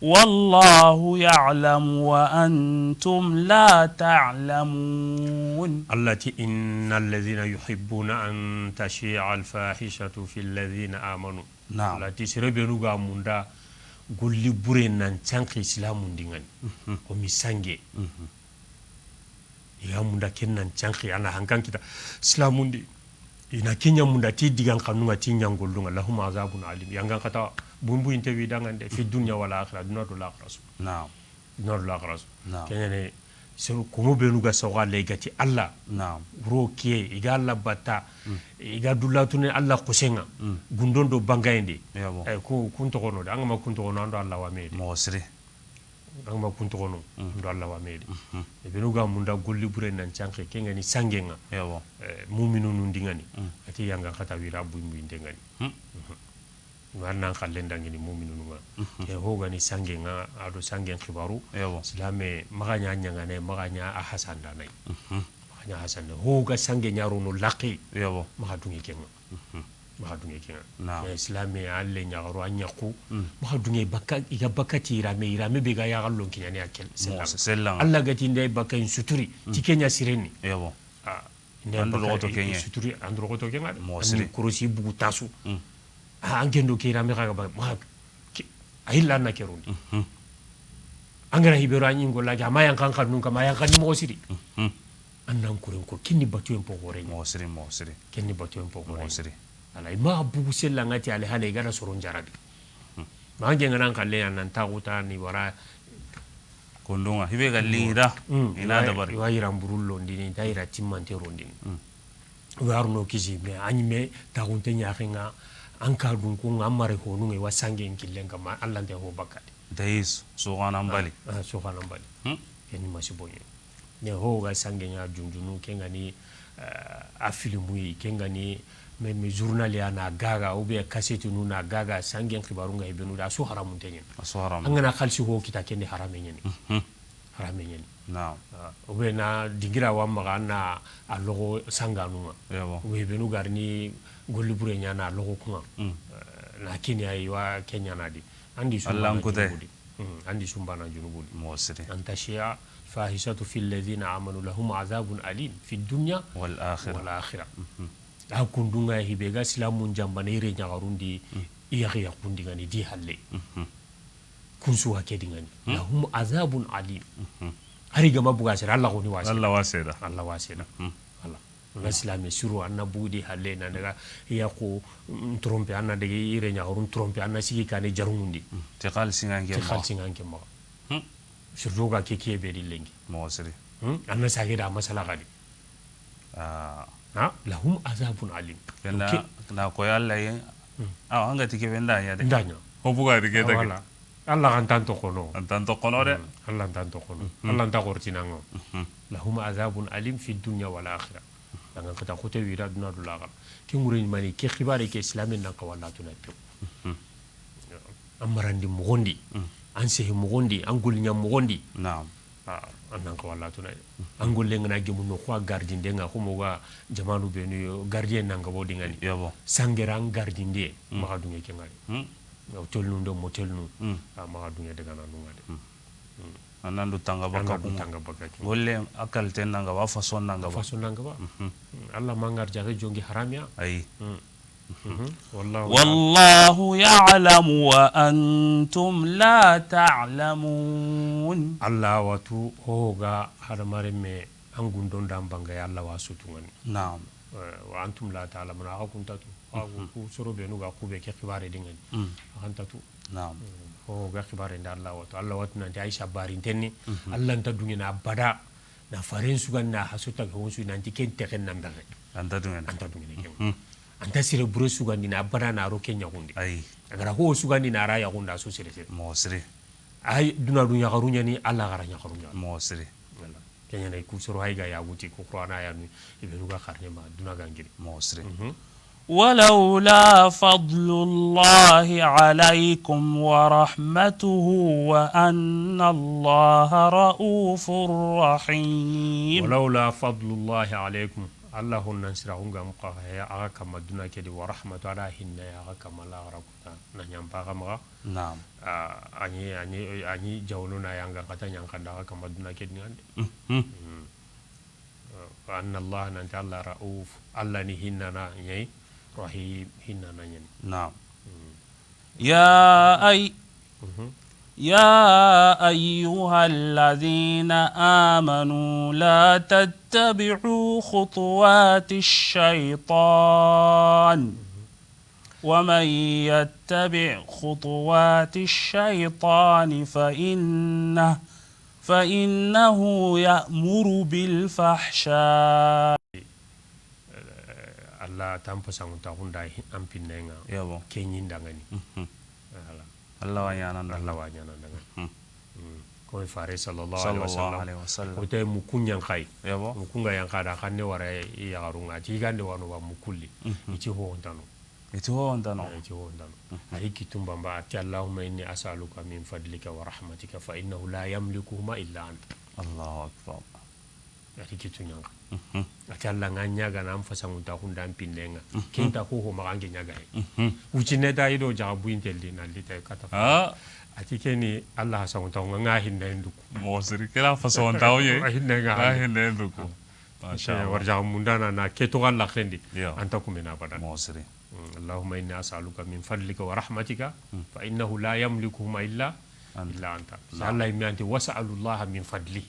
والله يعلم وأنتم لا تعلمون التي إن الذين يحبون أن تشيع الفاحشة في الذين آمنوا نعم التي سربنوغا موندا غولي بورين نان تانكي اسلام ديغان او ميسانجي يا موندا كنان تانكي انا هانكان كيتا اسلام دي ina kenya munda ti digan kanunga ti nyangolunga lahum azabun alim yanga kata bumbu inte wi dangande fi dunya wal akhirah dunadu la akhirah نعم dunadu la akhirah نعم kenya ne so kumo benuga sawga legati Allah نعم bro kiye iga Allah batta iga dulatune Allah kusenga gundondo bangayndi yabo ko kunto kono anga ma kunto kono ando Allah wa medi mo siri anga ma kunto kono ando Allah wa medi e benuga munda golli bure nan canke kengani sangenga yabo mu'minu nun dingani ati yanga kata wira buimbu indengani nan khallenda ngini mu'minu nga e hogani sangenga ado sangen khibaru yabo islame maganya nyangane maganya ahasan danai maganya hasan hoga sange nyaro no laqi yabo mahadungi kenga mahadungi kenga نعم islame alle nyaro anyaku mahadungi bakka iga bakati irame be ga ya gallon kinyane akel selang alla gati ndey bakka in suturi tikenya sireni yabo andro to kenye suturi andro to kenga Mosri. kurosi bugu tasu angendo ke irame ga ba ayilla na kerundi angara hibero anyi ngola ga mayan kan kan nunka mayan kan mo siri annan kuren ko kinni batu en pogore mo siri kinni batu en pogore mo siri ala ma bugu sella ngati ale hale gara soron jarabi mangi ngana kalle annan taguta ni wara kundunga hibe gallinda ina da bari wa yiran burullo ndini daira timmante rondini warno kisi me anyime tagunte nyaxinga anka dun ko ngamare ko nu ngi wasange ngilenga ma Allah de ho bakati dais so wana mbali so kana mbali yani masibonye ne ho ga sange nya junjunu kengani afilimu yi kengani me journal ya na gaga ou bien cassette nu na gaga sange khibaru nga ibenu da so haramun tenyen so haram angana khalsi ho kita kendi haramenyen haramenyen نعم ou bien na dingira wa maga na alogo sanganu yabo we benu garni golli bure nya na logo kuma na kenya wa kenya na di andi Allah nkute andi sumbana junubudi mo siri antashia fahishatu fil ladina amanu lahum azabun alim fid dunya wal akhirah akundunga hibega silamun jambane ire nyagarundi iya kundingani di halle kunsu hakedingani lahum azabun alim hari gama buga sira Allah ko ni wasi Allah waseda Allah Allah islami suru anna budi halle na daga iya ko trompe anna daga ire nyagarun trompe anna sigi kane jarumundi te khalsinganke ma surtout ga keke be dilengi mo siri anna sage da masala gadi lahum azabun alim na ko yalla yin anga tike benda ya de ndanya ho buga de ke wala Allah kan tanto kono de Allah tanto kono Allah ta gortinango lahum azabun alim fi dunya wal akhirah danga kata kote wira duna dulaga ki ngure mani ke khibare ke islamin nan ka wala tunatu amarandi mogondi an sehi mogondi an golnya mogondi naam annan ko walla tunay an golle ngana gemu no kwa gardinde nga ko moga jamanu benu gardien nanga bodi ngani yabo sangera an gardinde ma dunge ke ngani tolnu ndo motelnu ma dunge daga nanu ngade anandu tanga baka golle akal tenanga wa fason nanga ba Allah mangar jaga jongi haramya ay والله يعلم وأنتم لا تعلمون الله واتو هوغا حرمار مي أنغون دون دام بانغا يالله واسوتون نعم وأنتم لا تعلمون أغا كنتاتو أغا سورو بينو غا كوبي كي خباري دينغن أغانتاتو نعم هوغا خباري دا الله واتو نانتي عيشة بارين تني الله انتا دونينا بدا نا فارين سوغان نا حسوتا غونسو نانتي كين تخن نمبغي أنت دونينا anta sire buru sugandi na bara na ro kenya gundi ay agara ho sugandi na ra ya gunda so sire mo sire ay duna dunya garunya ni alla garanya garunya mo sire wala kenya na ku soro hay ga ya guti ko qur'ana ya ni ibe nuga kharne ma duna gangiri mo sire ولولا فضل الله عليكم ورحمته وأن الله رؤوف رحيم ولولا فضل الله عليكم الله ننسرا هونغا مقاهيا أغا كما دونا كدي ورحمة الله هنا أغا كما لا غرقنا نحن باغا مغا نعم أني جولونا يانغا قتا يانغا أغا كما دونا كدي وأن الله ننتي الله رؤوف الله نهينا نهي رحيم هنا نهي نعم يا أيها الذين آمنوا لا تتبعوا خطوات الشيطان ومن يتبع خطوات الشيطان فإنه يأمر بالفحشاء الله تنفسه تهوندا أمبينينا يابو كينين دعاني الله ويانا كون فارس صلى الله عليه وسلم كنت مكون ينقاي مكون ينقاي ده كان نوارا يغارونga تيجان دوانو بمكولي يتهو عندنا أي كتوم بامبا أتي اللهم إني أسألك من فضلك ورحمتك فإنه لا يملكهما إلا أنت الله أكبر أي كتوم ينقا أتي الله غنيا غنام فسمو تكون دام بيننا كنت أكوه مغانجي نجاي وجنة دايدو جابوين تلدي نالدي تكاتف ati keni Allah sa unta nga hinna nduku mo siri kala faso unta oye hinna nga hinna nduku masha Allah warja mundana na keto Allah khendi anta kumena bada mo siri Allahumma inni as'aluka min fadlika wa rahmatika fa innahu la yamlikuhuma illa anta Allah imianti was'alullah min fadli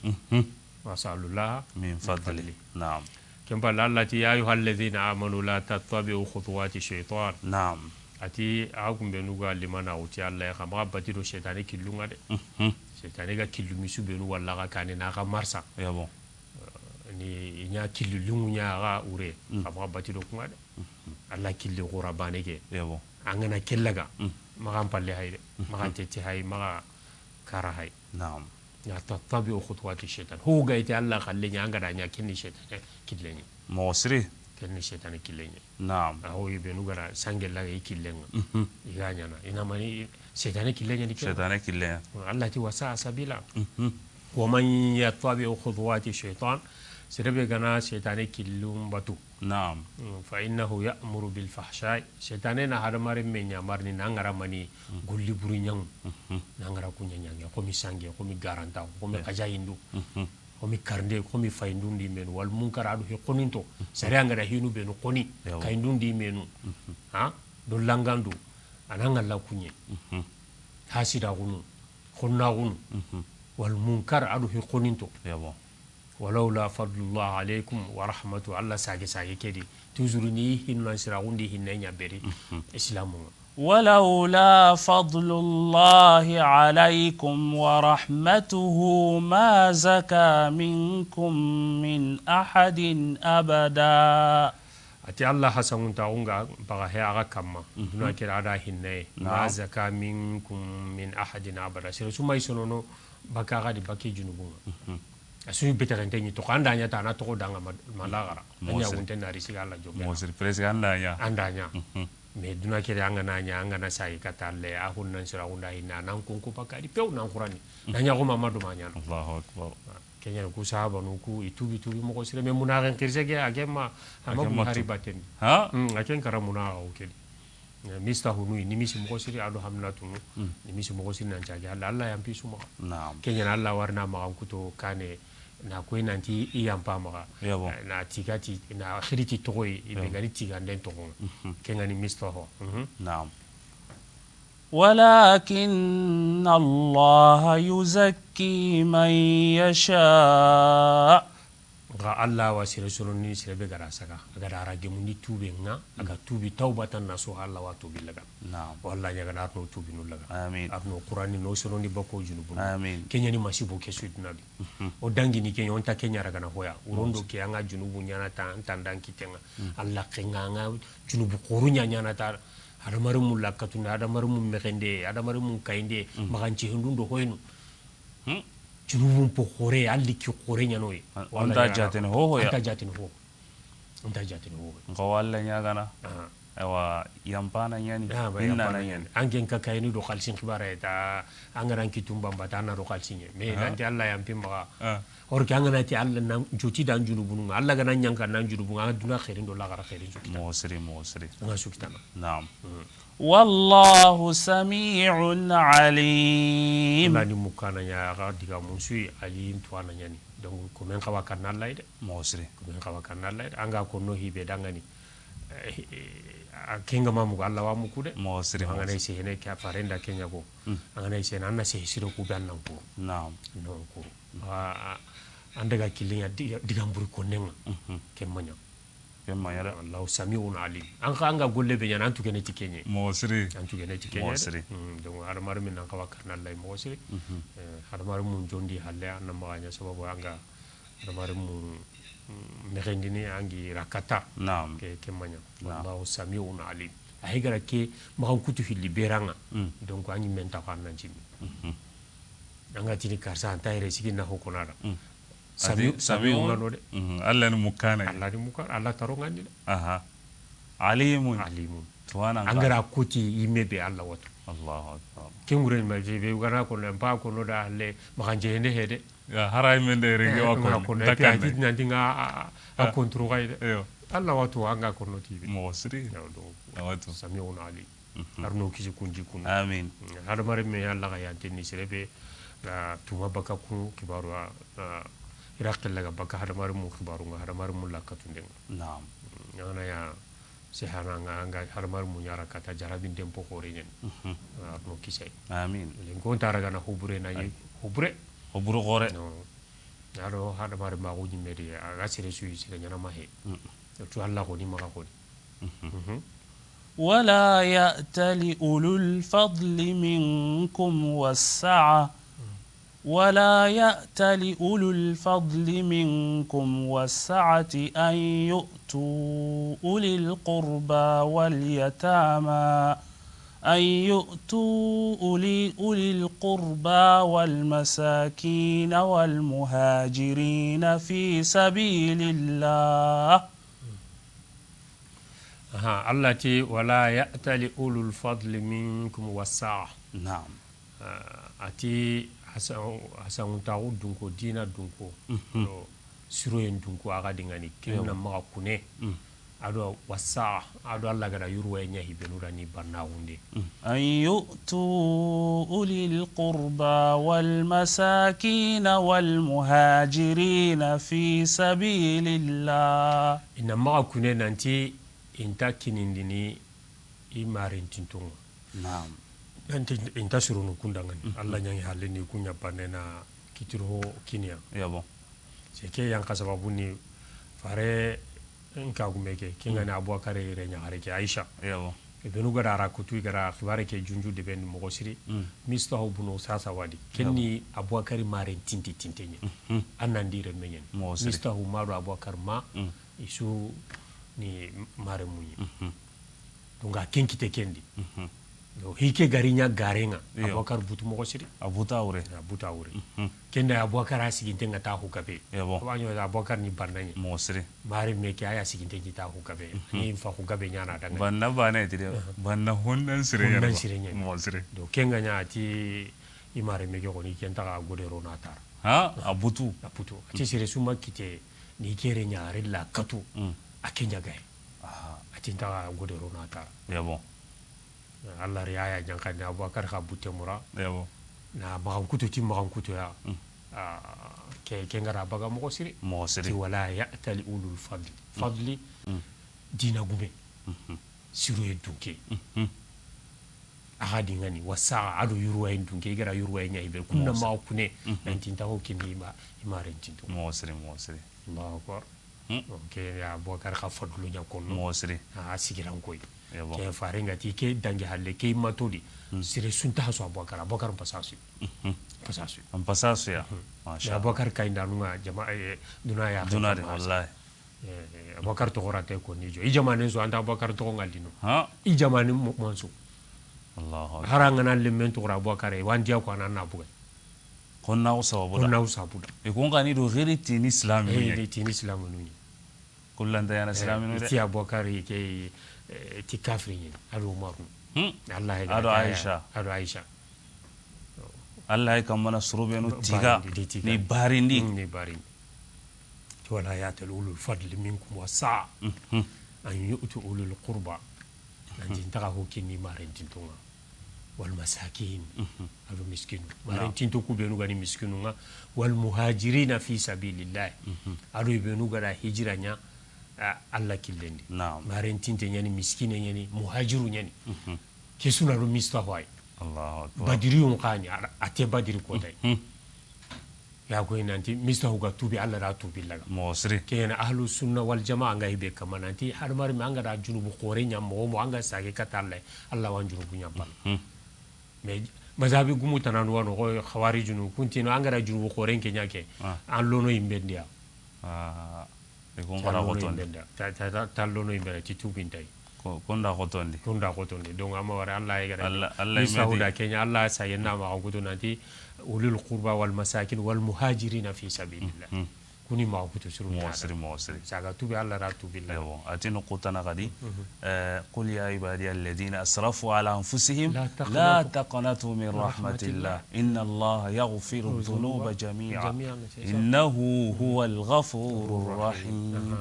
was'alullah min fadli na'am kemba lallati ya ayyuhalladhina amanu la tattabi'u khutuwati shaytan na'am ati agum benuga limana uti Allah ya kama batiro shaytani kilunga de shaytani ga kilumisu benu walla ga kanina ga marsa yabo ni nya kilulungu nya ga ure kama batiro kunga de Allah killi gora baneke yabo angana kellaga magam palle hayde magam teti hay maga kara hay na'am ya tattabi'u khutuwati shaytan hu ga ite Allah khalle nya ngada nya kinni shaytan killenyi mo siri kenni shaytan killenyi نعم هو يبنوغرا سانجل لا يكيلن يغانينا انما شيطان كيلن ديك شيطان كيلن الله تي وسع سبيلا ومن يتبع خطوات الشيطان سربي غنا شيطان كيلون باتو نعم فانه يأمر بالفحشاء شيطاننا هرمار من يامرني نانغرا ماني غولي بوري نيان نانغرا كونيا نيان كومي سانجي كومي غارانتا كومي كاجايندو komi karnde komi fayindundi menu wal munkar adu he qoninto sari angara hinu benu qoni kayindundi menu ha do langandu ananga la kunye hasida gunu khonna gunu wal munkar adu he qoninto yabo ولولا فضل الله عليكم ورحمته الله ساجي كدي تزورني هنا سراغوندي هنا بري اسلامو ولولا فضل الله عليكم ورحمته ما زكى منكم من أحد أبدا أتي الله حسن تاونغا بغا هي كما دنا كير ادا هنه ما زكى منكم من أحد أبدا سيرسو ما يسونو بكا غادي باكي جنوبون asui beterente ni to kanda nya ta na to danga malagara nya wonte na risi Allah jobe mo sir president andanya me duna kere angana nya angana sai katalle a hunnan sira hunda ina nan kunku pakadi pew nan qurani nanya ko mamadu manya Allahu akbar. kenya ku sahaba nu ku itubi mo sire me munaren kirse ge agema amabu haribaten Ha? aken kara muna o kedi mista hunu ni misi mo sire ado hamna tunu ni misi mo sire nan jaga Allah yampi suma Naam. kenya Allah warna ma kuto kane na ko nanti iyampa ma Yabo. na tigati na khiriti toy ibe gari tiganden to kenya ni mista ho Naam. ولكن الله يزكي من يشاء ga Allah wa sire sonon ni sire be gara saka aga dara ge mundi tube nga aga tubi tawbatan naso Allah wa tubi laga Naam. wallahi ga dar no tubi no laga Amin. arno qur'ani no sonon ni bako junubu Amin. kenya ni masibo ke sudna bi o dangi ni kenya on ta kenya raga na hoya urondo ke anga junubu nyana ta tandan kitenga Allah kenga nga junubu qorunya nyana ta ada marumu lakatuna ada marumu mekende ada marumu kainde maganci hundundo hoyno junubum po khore alli ki khore nyanoy Anta jaten ho ya. anta jaten ho anta jaten ho Ngawalla nyagana. Ewa yampana nyani. Inna na nyani. angen ka kayni do khalsin khibara ta angaran ki tumba mbata na do khalsin me nanti Allah yam pimba or ki angana ti Allah nan joti dan junubun Allah ga nan nyanka nan junubun an duna khairin do la gara khairin sukita Mosri. nga sukitana Naam. والله سميع عليم Allah ni mukana nya ga diga musui ali tuana nyani donc ko men kawa kan Allah ide Mosri. ko men kawa kan Allah ide anga ko no hibe dangani kenga mamu Allah wa mu kude Mosri. angana ise hene ka farenda kenya ko angana ise nanna se siro ku ban nan ko Naam. non ko andaga kilinya diga mburi ko nenga kemanya Kemma yara. Allah samiun alim anga golle be nyana antu kene tikenye Mosri. antu kene tikenye Mosri. donc har mar min nan kawa kan Allah mosri har mar mun jondi halle an maganya sababu anga har mar mun mehendini angi rakata Naam. ke kemanya Allah samiun alim ahigara ke magan kutu hilli beranga donc anyi menta kan nan jimi anga tini karsa antayre sigina hokonara sami ngano de Allah ni mukana. Allah ni muka Allah taro ngani de Aha. Alimun. alimun Tuwana. angara kuti imebe Allah wato Allahu akbar. kengure ma jebe ugana ko na ba ko no da le maganje ne hede Ya haray men de rege wa ko na ta dit nan dinga a kontro gaide Yo. Allah wato anga ko no tibi Mosri. ya do Wato. sami on ali arno kisi kunji kun Amin. har mare me Allah ga yante ni serebe tuma baka kun kibaru iraq laga baka har mare mu kibaru har mare mu lakatunde Naam. yana ya sehana nga har mare mu nyara kata jarabin tempo khore nyen arno kisai Amin. lingon taraga na hubure na yi hubure Oburu gore. no aro hada mare ma goji meri aga sere suyi sere nyana mahe to Allah ko ni maka ko ولا يأتل أولو الفضل منكم والسعة ولا يأتل أولو الفضل منكم والسعة أن يؤتوا أولي القربى واليتامى أولي القربى والمساكين والمهاجرين في سبيل الله Allah ce wala ya'tali ulul fadli minkum wasa'a Naam. ati hasan tawu dunko dina dunko siro yen dunko aga dingani kinna maka kune ado wasa'a ado Allah gada yurwa nya hibenura ni banna hunde أن يؤتوا أولي القربى والمساكين والمهاجرين في سبيل الله inna maka kune nanti inta kinindini imarin tintunga Naam. nanti inta surunu kundangani Allah nyangi halini kunya panena kitiro kinia Yabo. seke yang kasababu ni fare nka gumeke kinga na Abubakar renya hareke Aisha Yabo. benu gara ra kutu gara khibare ke junju de ben mo gosiri misto ho buno sasa wadi kenni Abubakar mare tinti tintenye anandire menyen misto ho maro Abubakar ma isu ni mare munyi dunga kenkite kendi do hike garinya garenga abubakar butu mo siri abuta wure abuta wure kenda abubakar asiginte ngata hu kabe abanyo abubakar ni barnanye mo siri mari meke aya siginte kita hu kabe ni fa hu kabe nyana danga banna bana tire banna honnan sire ya mo siri do kenga nya ati imare meke ko ni kenta ga gode rona tar ha abutu ati sire suma kite ni kere nya rilla katu akenya gai ati nta ga gode rona tar bon Allah riaya jankan abubakar ka bute mura yabo na magan kutu ti magan kutu ya ke ngara baga mo siri ti wala ya'tali ulul fadli dina gume siru eduke ahadi ngani wasa adu yuruwa eduke gara yuruwa nya ibe kunna ma kune nantinta ho kindi ma imare tinto mo siri Allahu akbar okay ya abubakar ka fadlu nya ko mo siri asigiran koy ke faringa ti ke dangi halle ke matodi sire sunta so abubakar pasasu ya masha abubakar kay ndanunga jamaa dunaya wallahi abubakar to gorate ko nijo i jamane so anda abubakar to ngaldino i jamane monso allah haranga na lemmen to abubakar e wandiya ko anana buga konna usabuda e ko ngani do gheriti ni islami ni kullanda yana islami no ti abubakar ke ti kafiri adu umar Allah ya adu aisha Allah ya kamana surubenu tiga ni barindi wala yatal ulul fadl minkum wasa an yu'tu ulul qurba nanti taga hokini marentintonga wal masakin adu miskinu marentinto kubenu gani miskinu nga wal muhajirin fi sabilillah adu benu gara hijranya Allah killendi marentinte nyani miskine nyani muhajiru nyani kesuna ro mistahwai Allahu akbar badiriyon qani ate badiri ko dai ya ko nanti mistahu ga tubi Allah ra tubi laga mosri kena ahlus sunna wal jamaa ngai be kamananti har mari manga da junubu qore nyam mo anga sage katalle Allah wan junubu nyambal me mazabi gumu tanan wano ko khawarijunu kuntino anga da junubu qore kenya ke an lono imbendia e ko ngara gotonde ta lono imbere ti tubintai konda gotonde donc ama wara Allah ya gara Allah sauda kenya Allah sayena ma gudo nanti ulul qurba wal masakin wal muhajirin fi sabilillah kuni ma gudo suru mosri saga tubi Allah ra tubi billah yo atino qutana gadi qul ya ibadi alladhina asrafu ala anfusihim la taqnatu min rahmatillah inna Allah yaghfiru dhunuba jami'a innahu huwal ghafurur rahim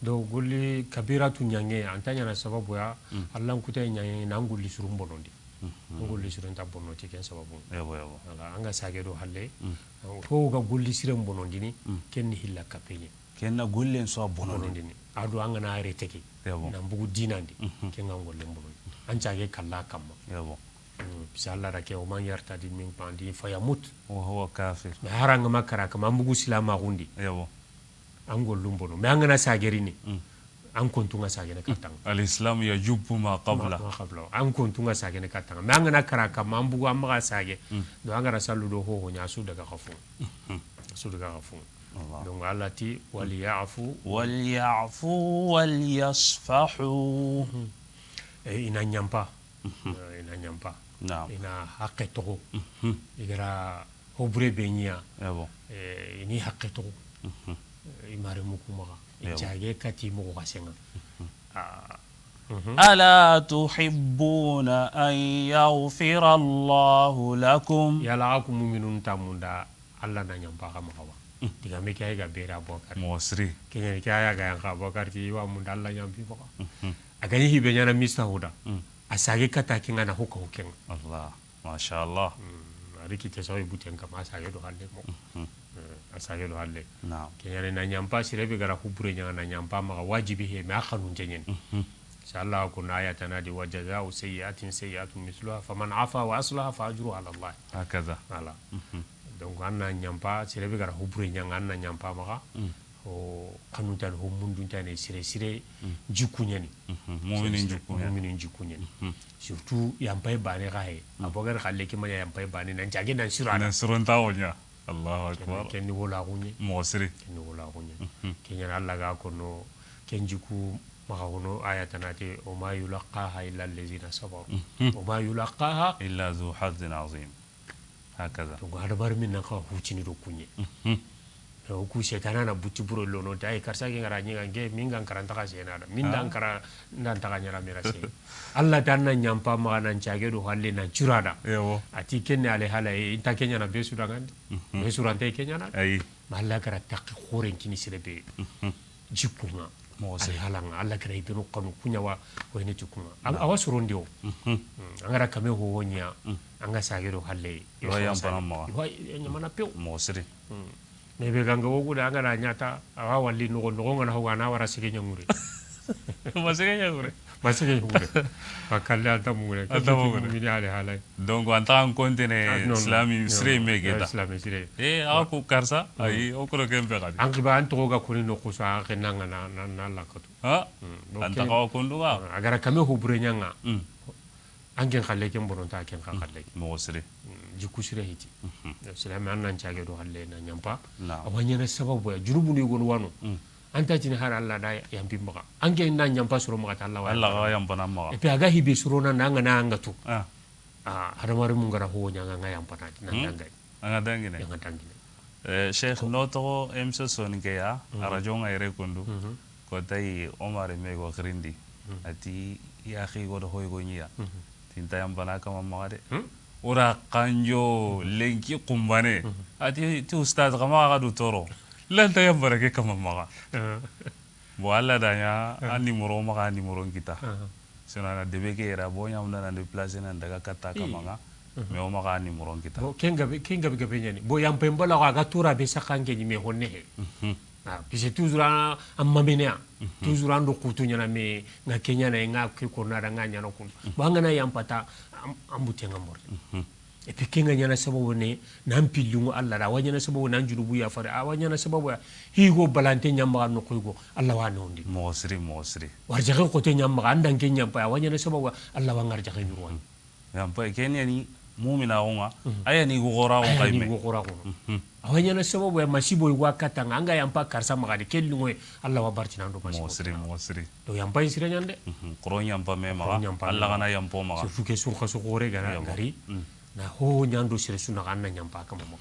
do golli kabiratu nyange antanya na sababu ya Allah kutai nyange na ngulli surum bonondi ngulli surum ta bonoti ken sababu yabo ala anga sage do halle ko ga golli sirum bonondi ni ken hilla kapenye ken na gollen so bonondi ni adu anga na reteki na mbugu dinandi ken ngolle bonondi anjage kala kamma yabo bisa Allah rake o man yarta di min pandi fayamut wa huwa kafir ma haranga makara kama mbugu silama gundi yabo angol lumbono me angana sagerini an kontunga sagene katanga al-islam yajubu ma qabla an kontunga sagene katanga me angana karaka mambugo amma sage do angara sallu do ho nya su daga khafu donc allati wal ya'fu wal yasfahu ina nyampa ina haqqeto igara hobre benya yabo ini haqqeto imare mukumaga ijage kati mo gasenga ala tuhibbuna an yaghfira Allah lakum yala akum mu'minun tamunda Allah na nyamba kama kawa diga me kay ga bera bokar mosri kenya kaya ga ga bokar ti wa mun Allah nyambi bokar agani hibe nyana mista huda asage kata kinga na hukka hukenga Allah masha Allah ariki te sawi buten kama asage do halle mo asage do halle naam kenya na nyampa sirebe gara hubure nyanga na nyampa ma wajibi he ma khanu jenyen inshallah kuna ayatana di wajazaa sayyi'atin sayyi'atun misluha faman afa wa aslaha fa ajru ala Allah hakaza ala donc anna nyampa sirebe gara hubure nyanga anna nyampa ma o khanu tan ho mundu tan sire jikunyani mu'minin jikunyani surtout yampay bane gahe abogar khalle ki ma yampay bane nan jage nan surun tawonya Allahu akbar kenni wala gunye mosri kenni wala gunye kenya Allah ga kono kenjiku maka wono ayatanati o ma yulaqaha illa allazina sabaru o ma yulaqaha illa zu hazzin azim hakaza to hada bar min nan ka hucini do kunye o ku setana na butti buro lono dai karsa ke ngara nyinga nge minga karanta ka sena da min dan kara nan ta nyara mera se Allah dan nan nyampa ma nan chage do halle nan curada yawo ati kenne ale hala ta kenya na besu da gandi besu ran ta kenya na ay malla kara tak khoren kini sirebe jikunga mo se halanga Allah kara ibinu kanu kunyawa ko ne jikunga awa surondio angara kame ho wonya anga sage do halle yo yam panama wa nyamana pe mo siri ne be ganga wogu da ngana nyata awa walli no ngana ho wana wara sige nyangure masige nyagure masige nyangure akalle atamure mi ale halay donc en tant que continent islami sire megeta islami sire aku karsa ay okro kembe gadi anki ba anto ga kuni no kusa kenanga na lakatu ha anta ka kunduga agara kame ho bure nyanga angen khalle ken bononta ken khalle mo sire jikku sire hiti islami annan chage do halle na nyampa na awanya na sababu ya junubu ni gon wano anta tini har Allah da yampi maka ange na nyampa suro maka Allah ga yampa na maka epe aga hibe suro na nanga na anga tu ah hada mari mun gara ho nyanga nga yampa na nanga anga dangine yanga dangine sheikh noto emso son ke ya arajo nga ire kundu ko tay Omar mego grindi ati ya khi go do hoy go nya tinta yampa na kama maka de ora kanjo lenki kumbane ati ti ustad kama ga du toro lanta yambara ke kama maka bo alla danya ani muro maka ani muro kita sona debe ke era bo nyam na déplacer na daga kata kama nga me o maka ani muro kita bo kenga be nyani bo yam pembola ga tura be sakange ni me honne he puis toujours amma menea toujours ando kutunya na me nga kenya na nga ke korna da nga nyano kun banga na yam pata ambuti ngamor e pe kenga nyana sababu ne nan pillungu Allah da wanya na sababu nan junubu ya fare a wanya na sababu higo balante nyamba no koygo Allah wa nondi mosri warja ko te nyamba andan kenya pa wanya na sababu Allah wa ngarja ke ruwan yam pa kenya ni mu'mina onga aya ni gogora on kayme awanya na sababu ya masibo wa katanga anga yampa karsa magadi kellungo Allah wa bartina ndo masibo mosri do yampa isira nyande koro yampa me ma Allah kana yampo ma se fuke sur khaso gore gara ngari na ho nyando sire suna kana nyampa kama mo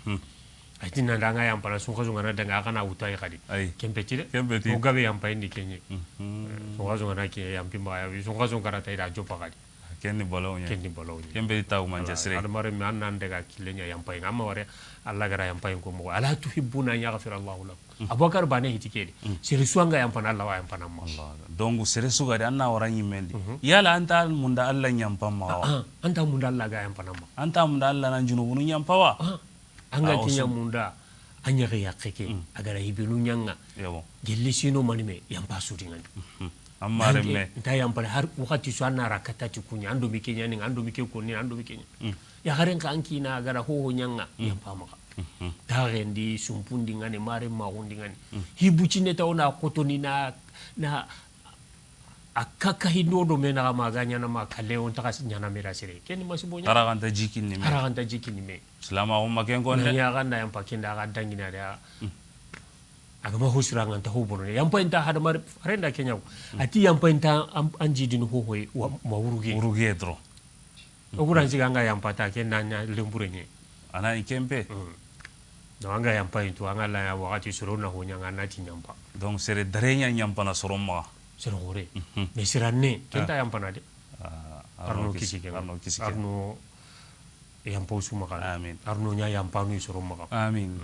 aitina ndanga yampa na sun khaso ngana danga kana utai khadi kempetire o gabe yampa indi kenye sun khaso ngana ke yampi ma ya sun khaso ngara taida jopa khadi kenni bolonya kembe taw manja sire adamare mi annan daga kilenya yampa ngama ware Allah gara yampa ko mo ala tuhibbuna yaghfir Allah lakum abakar bane hitikede sire suanga yampa Allah wa yampa namma Allah donc sire suga de anna waranyi mendi yala anta munda Allah yampa ma anta munda Allah ga yampa namma anta munda Allah nan junubu yampa wa anga kinya munda anya ga yakeke agara hibinu nyanga yabo gelli sino manime yampa sudingani amare me ta yampare har wakati su anna rakata tukunya ando mikenya ni ando mikeko ni ando mikenya ya haren ka anki na gara ho nyanga yampa maka ta rendi sumpundi ngane mare ma hundi ngane hibuci ne ta ona kotoni na akaka hinodo mena maganya na makale on ta nyana mera sire keni masibonya araganta jikini me salama umma ken konde ya ganda yampa kenda ga dangina da agama husrangan ta hobono yampa inta hada mar renda kenya ati yampa inta anji din ho hoy ma uruge dro oguran siganga yampa ta kenda nya lemburenye ana ikempe no anga yampa into anga la ya wakati surona ho nya ngana ti yampa donc sere darenya yampa na soroma sere hore me siranne kenta yampa na de arno yampa usuma kan amin arno nya yampa nu soroma kan amin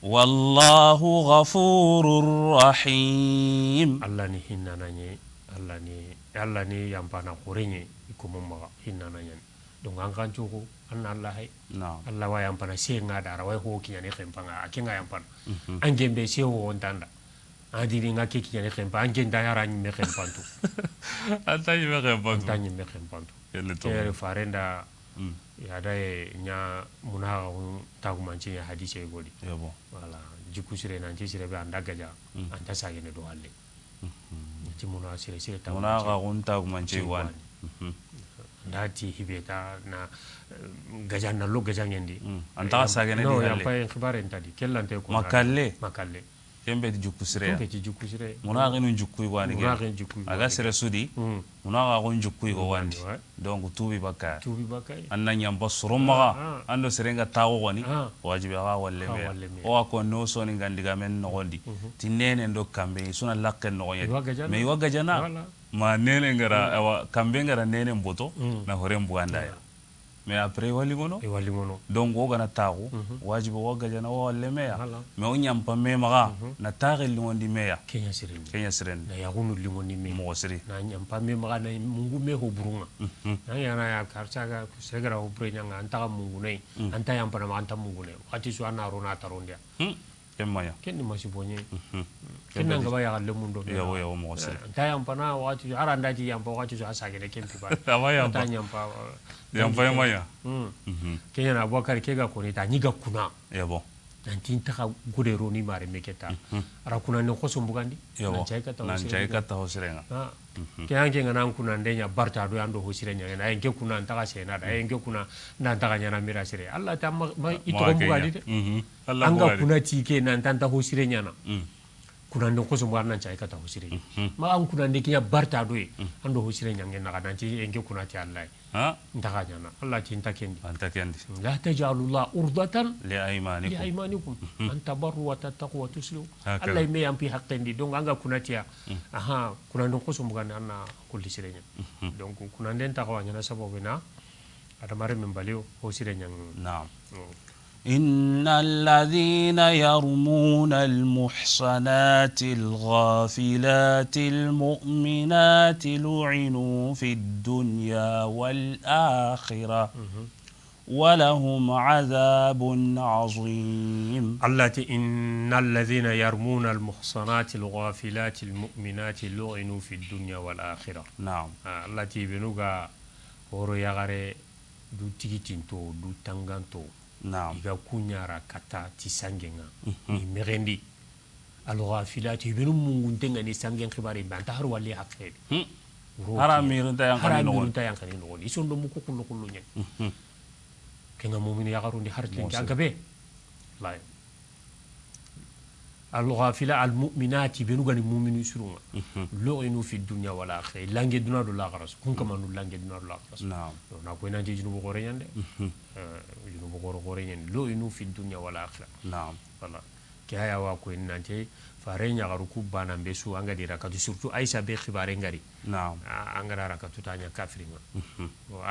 والله غفور رحيم Allah ni hinna nanye Allah ni yampana khorenye ikomoma hinna nanye donc an kan choko an Allah hay Allah wa yampana se ngada ra wa ho kinya ne khempanga akinga yampana an gembe se ho ontanda adiri nga ke kinya ne khempa an genda yara ni me khempantu antanyi me khempantu ele farenda ya dai nya muna ta kuma cin ya hadisi godi yabo wala jiku sire nan ci sire be anda gaja anta sage ne do halle ci muna sire ta muna ga gunta kuma cin wan dati hibeta na gaja na lo gaja ngendi anta sage ne di halle no ya pa khibare ntadi kellante ko makalle kembe jukku sire ke ti jukku sire munaqinu jukku wani ge munaqin jukku aga sire sudi munaqa gon jukku go wandi donc tubi bakka tubi bakay anna nyamba surumma ando serenga tawo woni wajibi aga walle me o ko no so ni gandiga men no gondi tinene ndo kambe suna lakken no yedi me waga jana ma nene ngara awa kambe ngara nene mboto na hore mbuganda ya mais après wali ngono donc o gana taxu wajibi waga jana walle meya mais o ñampa me maxa na taxe lingondi meya kenya siren na yaxunu lingondi me moxo siri na ñampa me maxa na mungu me ho burunga na yana ya karsaga segara ho bure ñanga anta mungu ne anta yampana ma anta mungu ne wakati su ana rona tarondia kemmaya kenni masi bonye kenna ngaba ya galle mundo be yawo moxo siri anta yampana wakati ara ndati yampa wakati su asage ne kempi ba awaya anta yampa yampa maya kenya na abubakar ke ga kone ta nyiga kuna yabo nanti taka gode roni mare meketa ara kuna ne khoso mbugandi nan chay kata hosirenga ke anke ngana kuna ndenya barta do ando hosirenya na enke kuna ntaka sena da enke kuna na ntaka nyana mira sire Allah ta ma ito mbugandi de anga kuna tike na ntanta hosirenya na kuna ndo khoso mbugandi nan chay kata hosirenya ma an kuna ndekinya barta do ando hosirenya ngena kana ti enke kuna ti Allah ntaka nyana Allah ti ntakendi la tajalu Allah urdatan li aymanikum an tabarru wa tattaqu wa tuslihu Allah me yampi haqqendi donc anga kunatia kuna ndo ko sombugana anna kulli sirenya donc kuna nden takawa nyana sababu na ada mare men balio ho sirenya naam إن الذين يرمون المحصنات الغافلات المؤمنات لعنوا في الدنيا والآخرة ولهم عذاب عظيم. التي إن الذين يرمون المحصنات الغافلات المؤمنات لعنوا في الدنيا والآخرة. نعم. التي بنوغا هورو يغاري دو تيجيتينتو دو تانغانتو. نعم. إذا كونيارا كتا تسانجنا مغندي الغافلات يبنو مونغنتنغا نسانجن خباري بانتهر والي حقيد حرامي رنتا ينقني نغول يسون دو مكو كلو كلو نين كنا مؤمن يغارون دي حرج لنك أنكبه لا الغافلة المؤمنات يبنو غني مؤمن يسرون لعنوا في الدنيا والآخرة لانجي دونا دو لاغرس كون كمان لانجي دونا دو لاغرس نعم ناكوي نانجي جنوب غوريان دي جنوب غوريان لعنوا في الدنيا والآخرة نعم voilà kaya wa ko nante fare nyagaru ku bana mbesu anga dira katu surtout aisha be khibare ngari نعم anga dara katu tanya kafringa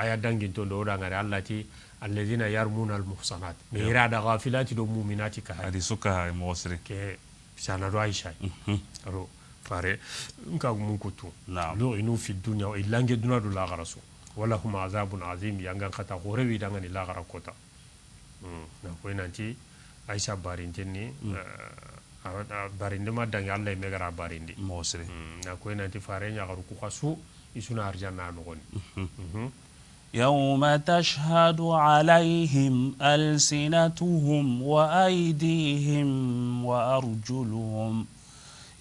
aya dangin to do ngari allati alladhina yarmuna almuhsanat me irada ghafilati do mu'minati ka hadi suka mosri ke sana do aisha aro fare nka mun kutu نعم lo inu fi dunya wa ilange duna do la garasu wala hum azabun azim yanga kata gorewi danga ni la garakota na ko nanti aisha barinteni barinde ma dangi Allah me gara barindi mosri na ko nanti fare nya garu ku khasu isuna arjanna no goni يوم تشهد عليهم ألسنتهم وأيديهم وأرجلهم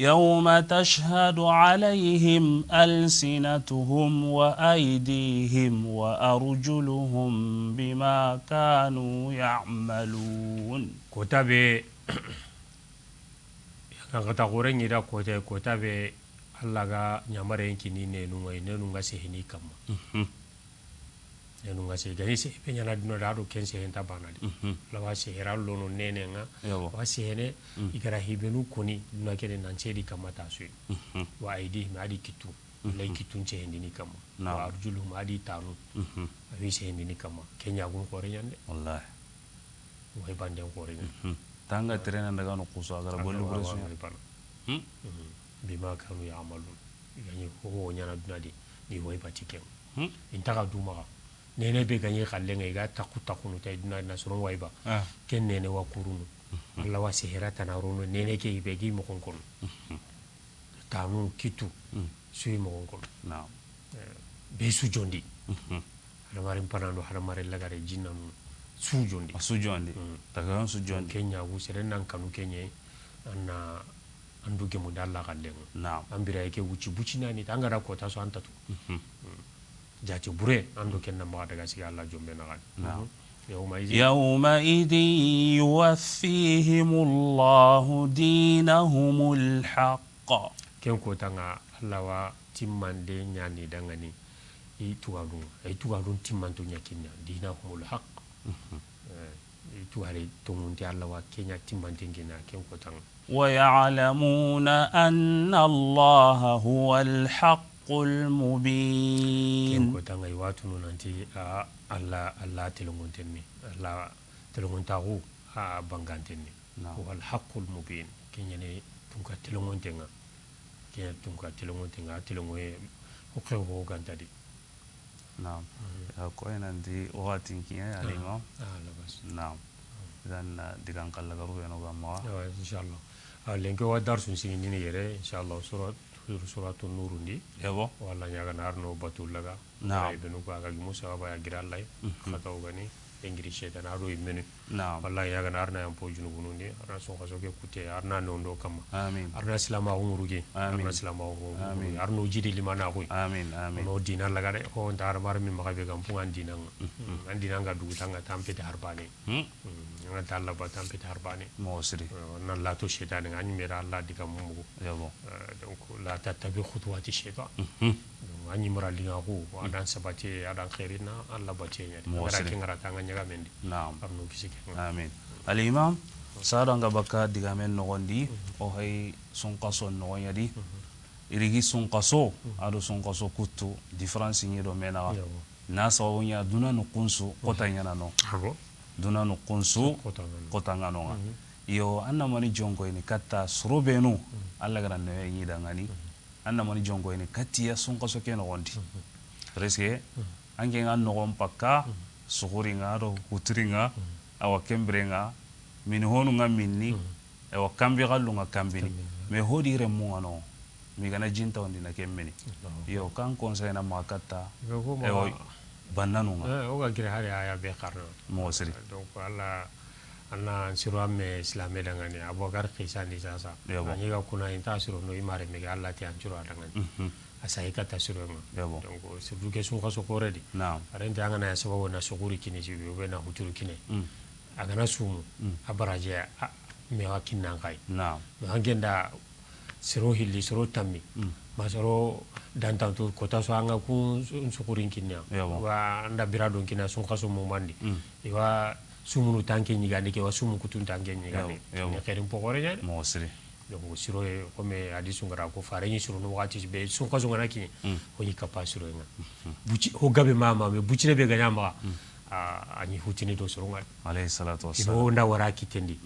يوم تشهد عليهم ألسنتهم وأيديهم وأرجلهم بما كانوا يعملون كتابي kata goreng ida kotabe Allah ga nyamare kini nunga sehini kama nunga se gani se penya na dino dado kense henta banadi la wa se hera lono nene nga wa se hene igara hibenu koni duna kene nanchedi kama tasu wa aidi ma adi kitu lai kitun che hendini kama wa arjulu ma adi tanu awi se hendini kama kenya gun kore nyande wallahi wa bande kore nyande tanga terena daga no kuso agara bollu bresu bima kanu ya'malun yani ho nyana dunadi ni way batikem intaka duma nene be ganye kallenga iga takunu tay dunadi na suru way ba ken nene wa kurunu Allah wa sihira tanarunu nene ke ibe gi mo konkon tanu kitu sui mo konkon naam be su jondi ada marim panando hada mare lagare jinnanu sujondi daga sujondi kenya wu serenan kanu kenye anna anduge mu dalla kallenga naam ambira yake wuci bucinani tangara ko taso antatu jati bure ando kenna ma daga siga Allah jombe na gadi naam يومئذ يوفيهم الله دينهم الحق كم كوتانا الله وتمان دينياني دعاني itu timan tu nyakinya dinahumul haq itu hari tunggu Allah wa kenya timan tingginya kem kotang ويعلمون أن الله هو الحق المبين kem kotang ay watu nanti Allah telungun tenni Allah telungun tahu bangantenni huwal haqqul mubin kenya ne tungka telungun tenga kenya tungka telungun tenga telungun ho gantadi نعم كوين عندي وقتين كيا الإمام لا بس نعم إذن دكان قال لك روح أنا بما إن شاء الله لينك ودار سنسين ديني يره إن شاء الله سورة النور دي يبو والله يا نارنو بطول لغا نعم يبنو كاغا موسى با يغرا الله خطاو غني انجليزي شيطان ارو يمني نعم والله يا نارنا يم بوجنو غنوندي انا سو خاسو كي كوتي ارنا نوندو كما آمين ارنا سلاما غوروجي ارنا سلاما غوروجي ارنو جيدي لمانا غوي آمين آمين no dina laga de ho ndar mar mi magabe gam pu andina andina nga dugu tanga tampete harbani nga dalla ba tampete harbani موسري na la to shaytan nga ni mera Allah diga mumu يبو donc la tatabi khutuwati shaytan ani mara linga ko adan sabati adan khairina Allah bace nya ngara kingara tanga nyaga mendi نعم arno kisike آمين الإمام سارanga baka digamen nogondi o hay sunqaso nogoyadi irigi sunqaso ado sunqaso kutu difference ni do mena nasa wonya duna no kunsu kotanya nano abo duna no kunsu kotanga no yo anna mani jongo ni katta surobenu alla gara no yi dangani anna mani jongo ni katiya sunqaso ke nogondi reske ange ngan no pakka suguri ngaro kutringa awa kembrenga min honu nga minni awa kambi gallu nga kambini me hodi remu ngano mi gana jinta ondi na kemmeni yo kan conseil na makata ewo bannanu nga o ga gire hari aya be karno mosri donc alla anna siro amme islamé dangani abokar khisani sasa ani ga kuna inta siro no imare me ga alla ti anjuro dangani asai kata siro ngo donc surtout que sun khaso koredi naam arende anga na sababu na suguri kini sibi be na huturu kine agana sumu abaraje me wakinna kai naam me hangenda siro hilli siro tammi masoro dantan to kota so anga ku sukurin kinnya wa anda birado kinna sun khaso mo mandi iwa sumunu tanke nyigande ke wa sumu kutun tanke nyigande ne kherim pokore nya mosri donc siro comme hadisu ngara ko fare ni siro no wati be sun khaso ngana ki ko ni kapa siro nga buci ho gabe mama me buci ne be ganyama ani hutini do siro ngal alayhi salatu wassalam ibo nda wara kitendi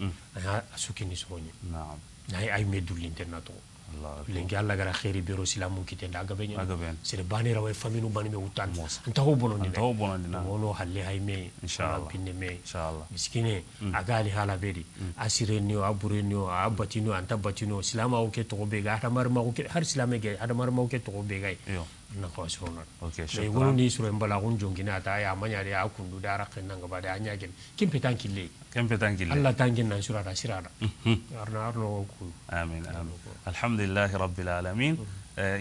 asukini sironi naam nay ay medul internato Allah lengi alla gara khairi biro silamu kitenda gabe agaben sire banira way faminu bani me utan anta ho bonondi na wono halle hayme inshallah pinne me inshallah miskine agali hala bedi asire ni abure ni abatino anta batino silama o ke to be ga tamar ma o ke har silama ge adamar ma o ke to be ga yo na ko sona okay shukran wono ni suro mbala gun jongina ta ya manya de akundu dara kenna ngaba de anya gen kimpe tankille Allah tangin nan surada sirada arno ku amin amin alhamdulillah rabbil alamin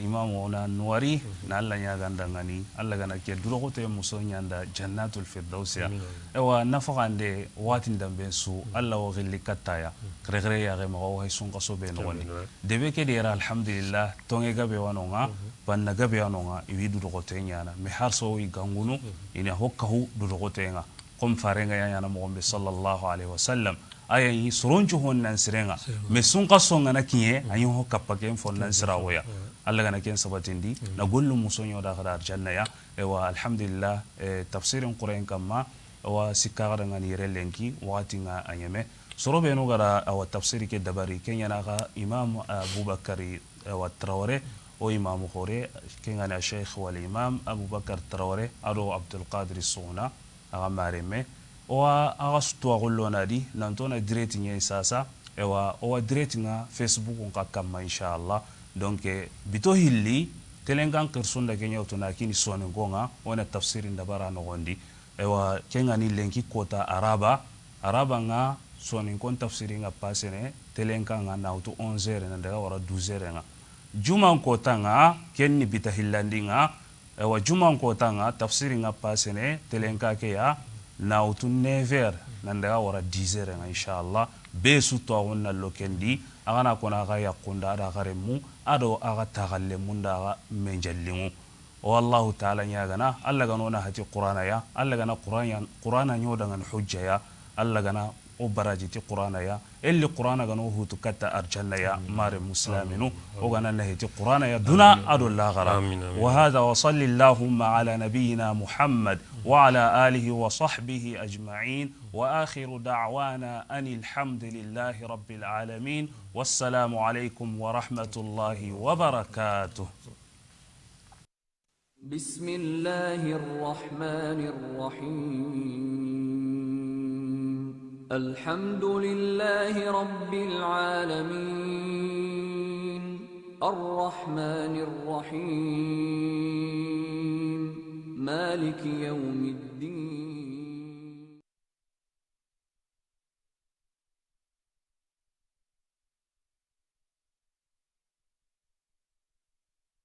imam ona nuwari na Allah ya ganda ngani Allah gana ke duro te muso nyanda jannatul firdaus ya ewa nafaqande watin dambe su Allah wa gilli kataya kregre ya ga ma wa sun qaso be no woni debe ke dira alhamdulillah tonge gabe wanonga banna gabe wanonga iwi duro te nyana me har so wi gangunu ina hokkahu duro te nga kom farenga ya yana mo sallallahu alaihi wasallam aya yi soronju hon nan sirenga me sun qaso ngana kiye ayi ho kapake fon nan sirawoya Allah gana ken sabatindi na gollu musonyo da khadar janna ya wa alhamdulillah tafsirin qur'an kamma wa sikara ngani relenki wati nga anyeme sorobe no gara wa tafsiri ke dabari kenya na ga imam abubakari wa Traoré o imam khore kenya na sheikh wal imam abubakar Traoré ado abdul qadir suna aga mareme o aga sto gollo nadi nantona direct nya sasa ewa o direct nga facebook on kamma inshallah donc bito hilli telengan kersunda kenya utuna kini sone gonga ona tafsiri ndabara no gondi ewa kenga ni lenki kota araba nga sone kon tafsiri nga pasene telenga nga na utu 11h na daga wara 12h nga juma kota nga kenni bita hillandi nga ewa juma kota nga tafsiri nga pasene telenga ke ya nautu 9h nandaga wara 10h inshallah be suto wonna lokendi agana kona ga yakunda ada garemu ado aga tagalle munda ga menjallimu wallahu ta'ala nyagana alla ganona hati qur'ana ya alla gana qur'ana nyoda ngan hujja ya alla gana o baraji ti qur'ana ya illi qur'ana gano hutu katta arjanna ya mare musliminu o gana nahiti qur'ana ya duna adu la gara wa hada wa sallallahu ala nabiyyina muhammad wa ala alihi wa sahbihi ajma'in wa akhiru da'wana anil hamdulillahi rabbil alamin wassalamu alaykum wa rahmatullahi wa barakatuh. بسم الله الرحمن الرحيم الحمد لله رب العالمين الرحمن الرحيم مالك يوم الدين